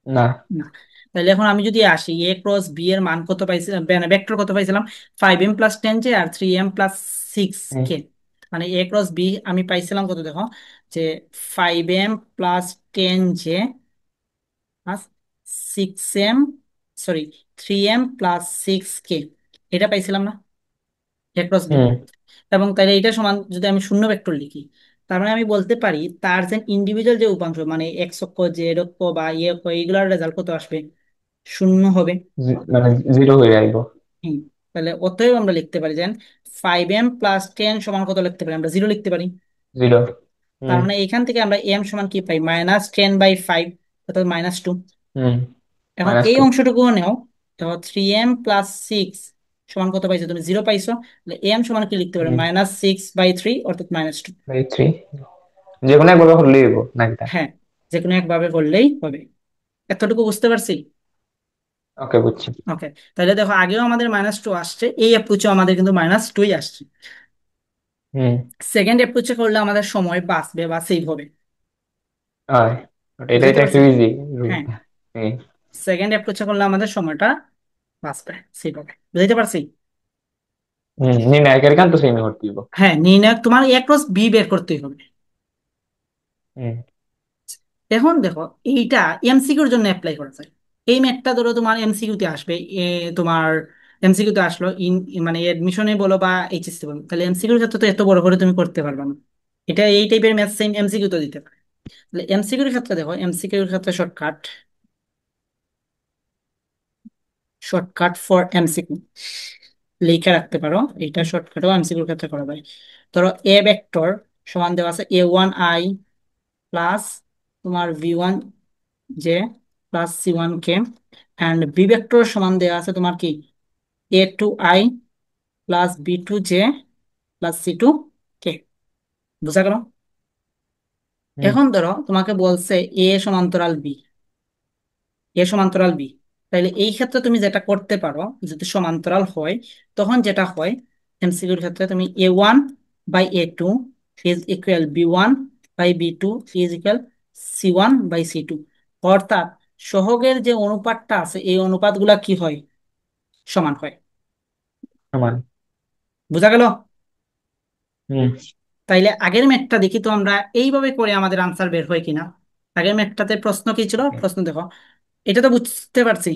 না। না। তাহলে এখন আমি যদি আসি এ ক্রস বি এর মান কত পাইছিলাম, মানে ভেক্টর কত পাইছিলাম, 5m প্লাস 10j আর 3m প্লাস 6k। হুম। মানে এ ক্রস বি আমি পাইছিলাম কত দেখো, যে 5m plus 10j plus 6m, sorry 3m plus 6k, এটা পাইছিলাম না এ ক্রস বি? হুম। এবং তাহলে এটা সমান যদি আমি শূন্য ভেক্টর লিখি, তার মানে আমি বলতে পারি তার যে ইন্ডিভিজুয়াল যে উপাংশ, মানে এক্স অক্ষ জেড অক্ষ বা ইয়ে অক্ষ, এইগুলোর রেজাল্ট কত আসবে, শূন্য হবে। মানে জিরো হয়ে যাইব। হুম। তাহলে অতএব আমরা লিখতে পারি যে 5m প্লাস 10 সমান কত লিখতে পারি, আমরা 0 লিখতে পারি। জিরো। তার হুম। মানে এখান থেকে আমরা এম সমান কি পাই, -10/5, অর্থাৎ -2। হুম। এখন এই -2। অংশটুকুও নেও, দেখো 3m প্লাস 6 সমান কত পাইছো তুমি, 0 পাইছো, তাহলে এম সমান কি লিখতে পারো, হুম। -6/3 অর্থাৎ -2। -3। যে কোনো একভাবে হলেই হইব নাকি? হ্যাঁ, যে কোনো একভাবে করলেই হবে। এতটুকু বুঝতে পারছি? ওকে, বুঝছি। ওকে, তাহলে দেখো আগেও আমাদের -2 আসছে, এই অ্যাপ্রোচে আমাদের কিন্তু -2ই আসছে। হুম। সেকেন্ড অ্যাপ্রোচে করলে আমাদের সময় বাঁচবে বা সেভ হবে। হয়। ওটা এটা বুঝতে এটা একটু পারছি? ইজি। হ্যাঁ, হুম। সেকেন্ড অ্যাপ্রোচে করলে আমাদের সময়টা বাঁচবে, সেভ হবে। বুঝতে পারছি? হুম, নির্ণায়কের গান তো সেমই করতে হইব। হ্যাঁ, নির্ণায়ক তোমার এ ক্রস বি বের করতেই হবে। হুম। এখন দেখো এইটা এমসিকিউর জন্য অ্যাপ্লাই করা যায়। এই ম্যাথটা ধরো তোমার এমসিকিউ তে আসবে, তোমার এমসিকিউ তে আসলো মানে এডমিশনে বলো বা এইচএসসি বলো, তাহলে এমসিকিউর ক্ষেত্রে তো এত বড় করে তুমি করতে পারবে না। এটা এই টাইপের ম্যাথ সেম এমসিকিউ তো দিতে পারে। তাহলে এমসিকিউর ক্ষেত্রে দেখো, এমসিকিউর ক্ষেত্রে শর্টকাট, শর্টকাট ফর এমসিকিউ লিখে রাখতে পারো, এইটা শর্টকাটও এমসিকিউর ক্ষেত্রে করা যায়। ধরো এ ভেক্টর সমান দেওয়া আছে a1i প্লাস তোমার v1j plus c1k, and B vector সমান দেওয়া আছে তোমার কি a2i plus b2j plus c2k। বুঝা গেল? হুম। এখন ধরো তোমাকে বলছে এ সমান্তরাল বি, এ সমান্তরাল বি, তাইলে এই ক্ষেত্রে তুমি যেটা করতে পারো, যদি সমান্তরাল হয় তখন যেটা হয় এমসিকিউর ক্ষেত্রে, তুমি a1/a2 is equal b1/b2 is equal c1/c2। অর্থাৎ সহগের যে অনুপাতটা আছে এই অনুপাতগুলা কি হয়, সমান হয়। সমান। বোঝা গেল? হুম। তাইলে আগের ম্যাথটা দেখি তো আমরা এইভাবে করে আমাদের আনসার বের হয় কিনা। আগের ম্যাথটাতে প্রশ্ন কি ছিল, ওকে, প্রশ্ন দেখো, এটা তো বুঝতে পারছি।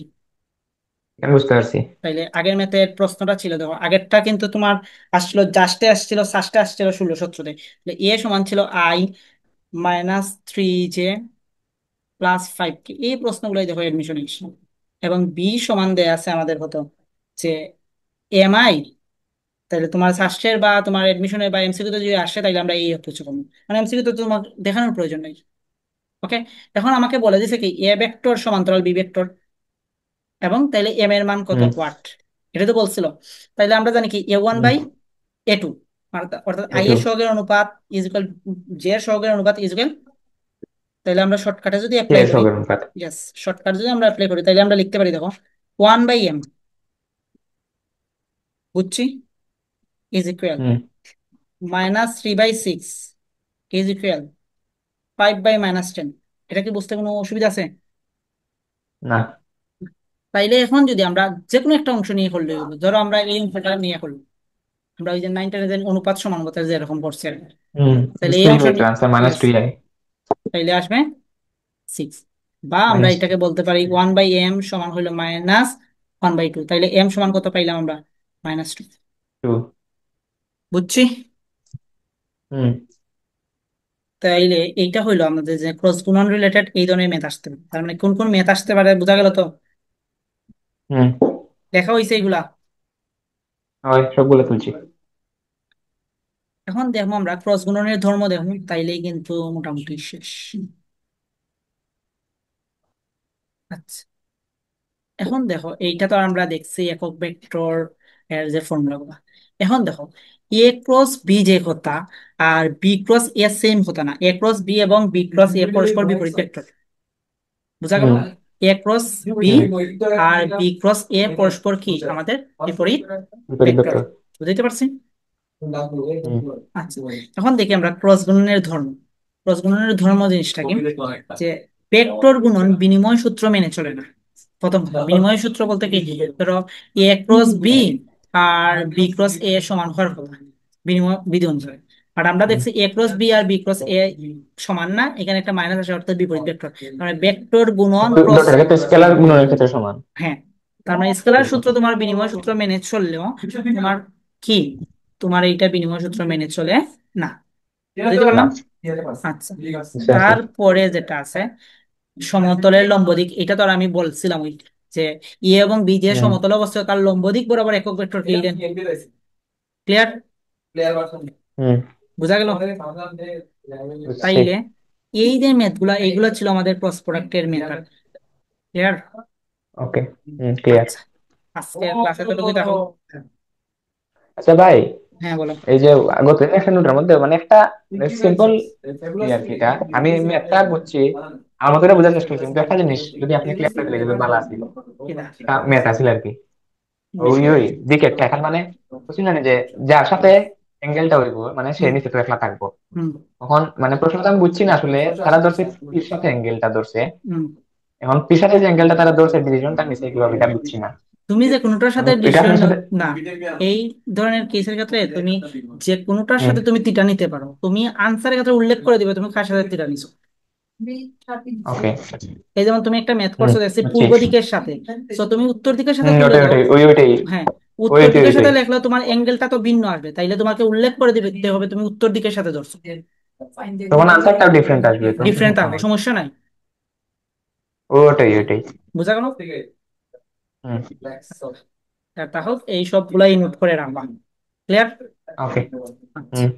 আমি বুঝতে পারছি। তাইলে আগের ম্যাথের প্রশ্নটা ছিল, দেখো আগেরটা কিন্তু তোমার আসছিল জাস্টে আসছিল, সাস্টে আসছিল 16 17। এ সমান ছিল I-3J +5K, এই প্রশ্নগুলোই দেখো এডমিশন এসেছিল। এবং বি সমান দেয়া আছে আমাদের কত, যে MI, তাহলে তোমার সাস্টের বা তোমার এডমিশনের বা এমসিকিউ তে যদি আসে তাইলে আমরা এই অ্যাপ্রোচ করবো, মানে এমসিকিউ তো তোমার দেখানোর প্রয়োজন নেই। ওকে, এখন আমাকে বলে দিছে কি এ ভেক্টর সমান্তরাল বি ভেক্টর, এবং তাইলে এম এর মান কত হুম। ওয়াট, এটা তো বলছিল। তাইলে আমরা জানি কি A1 হুম। বাই A2, অর্থাৎ আই একটু। এর সহগের অনুপাত ইজ ইকুয়াল, জে এর সহগের অনুপাত ইজ ইকুয়াল, তাইলে আমরা শর্টকাটে যদি অ্যাপ্লাই এর করি, সহগের অনুপাত। ইয়েস শর্টকাট যদি আমরা অ্যাপ্লাই করি তাইলে আমরা লিখতে পারি, দেখো 1/m বুঝছি is equal hmm. -3/6 is equal 5/-10। এটা কি বুঝতে কোনো অসুবিধা আছে? না। তাইলে এখন যদি আমরা যে কোনো একটা অংশ নিয়ে করলে হলো, ধরো আমরা এই অংশটা নিয়ে করলাম, আমরা ওই যে 9 10 অনুপাত সমানুপাতের যে এরকম করছি আর কি। হুম। তাহলে এই বুঝতেই অংশ হইতো answer minus yes, two I. তাইলে আসবে 6। বা আমরা মাইনাস এটাকে বলতে পারি 1/m সমান হইলো -1/2, তাইলে m সমান কত পাইলাম আমরা, -2। টু। বুঝছি? হুম। তাইলে এইটা হইলো আমাদের যে ক্রস গুণন রিলেটেড এই ধরনের ম্যাথ আসতে পারে, তার মানে কোন কোন ম্যাথ আসতে পারে বোঝা গেল তো? হুম। দেখা হয়েছে এগুলা। হয়, সবগুলো তুলছি। এখন দেখবো আমরা ক্রস গুণনের ধর্ম দেখবো, তাইলেই কিন্তু মোটামুটি শেষ। আচ্ছা, এখন দেখো এইটা তো আমরা দেখছি একক ভেক্টর এর যে ফর্মুলা গুলা। এখন দেখো এ ক্রস বি যে কথা আর বি ক্রস এ সেম হতো না, এ ক্রস বি এবং বি ক্রস এ পরস্পর বিপরীত ভেক্টর, বুঝা গেল? হুম। এ ক্রস বি হুম। আর বি ক্রস এ পরস্পর কি আমাদের বিপরীত বিপরীত ভেক্টর, ভেক্টর। বুঝতে পারছি? হুম। আচ্ছা, এখন দেখি আমরা ক্রস গুণনের ধর্ম। ক্রস গুণনের ধর্ম জিনিসটা কি, যে ভেক্টর গুণন বিনিময় সূত্র মেনে চলে না। প্রথম কথা, বিনিময় সূত্র বলতে কি, ধরো এ ক্রস বি আর বি ক্রস এ সমান হওয়ার কথা বিনিময় বিধি অনুসারে। আর আমরা হুম। দেখছি এ ক্রস বি আর বি ক্রস এ সমান না, এখানে একটা মাইনাস আছে অর্থাৎ বিপরীত ভেক্টর, মানে ভেক্টর গুণন ক্রস। ডটের ক্ষেত্রে স্কেলার গুণনের ক্ষেত্রে সমান। হ্যাঁ, তার মানে স্কেলার সূত্র তোমার বিনিময় সূত্র মেনে চললেও তোমার কি, তোমার এইটা বিনিময় সূত্র মেনে চলে না, বুঝতে না। পারলাম? আচ্ছা, বুঝতে পারছি। তারপরে যেটা আছে সমতলের লম্ব দিক, এটা তো আর আমি বলছিলাম ওই যে ই এবং বি যে হুম। সমতল অবস্থা তার লম্ব দিক বরাবর একক ভেক্টর কি, ক্লিয়ার? হুম। বুঝা গেল? বুঝছি। তাইলে এই যে ম্যাথ গুলা এইগুলা ছিল আমাদের ক্রস প্রোডাক্টের মেথড, ক্লিয়ার? ওকে। হুম, ক্লিয়ার। আচ্ছা, আজকের ক্লাসে তো থাকলো। আচ্ছা ভাই, হ্যাঁ বলো। এই যে গত একটা নোটের মধ্যে মানে একটা সিম্পল আর কি, এটা আমি একটা বুঝছি, আমার মতো করে বোঝার চেষ্টা করছি, কিন্তু একটা জিনিস যদি আপনি ক্লিয়ার করে দিলে ভালো আছিল। একটা ম্যাথ আছিল আর কি, ওই ওই দিকে একটা এখন মানে বুঝছি না যে যার সাথে অ্যাঙ্গেলটা হইব মানে সে হুম নিচে তো একলা থাকবো। হুম তখন মানে প্রশ্নটা আমি বুঝছি না আসলে, তারা ধরছে পির সাথে অ্যাঙ্গেলটা ধরছে, হুম। এখন পির সাথে যে অ্যাঙ্গেলটা তারা ধরছে ডিভিশনটা নিচে কিভাবে এটা বুঝছি না। তুমি যে কোনোটার আমি সাথে এটা ডিসিশন আপনার সাথে। না, এই ধরনের কেসের ক্ষেত্রে তুমি যে কোনোটার হুম। সাথে তুমি তিটা নিতে পারো, তুমি আনসারের ক্ষেত্রে উল্লেখ করে দিবে তুমি কার সাথে তিটা নিছো। ওকে। এই যেমন তুমি একটা ম্যাথ হুম। করছো দেখছি বুঝছি। পূর্ব দিকের সাথে, তো তুমি উত্তর দিকের সাথে হুম, তুলে ওটাই দাও। ওটাই ওই ওইটাই। হ্যাঁ, উত্তর ওইটাই দিকের সাথে ওইটাই। লেখলে তোমার অ্যাঙ্গেলটা তো ভিন্ন আসবে, তাইলে তোমাকে উল্লেখ করে দিতে হবে তুমি উত্তর দিকের সাথে ধরছো। তখন আনসারটাও ডিফারেন্ট আসবে তো, ডিফারেন্ট সমস্যা থাকবে, নাই। সমস্যা নাই। ওটাই ওটাই। বুঝা গেল? হুম। তা হোক, এই সবগুলাই নোট করে রাখবা, ক্লিয়ার? ওকে। আচ্ছা। হুম।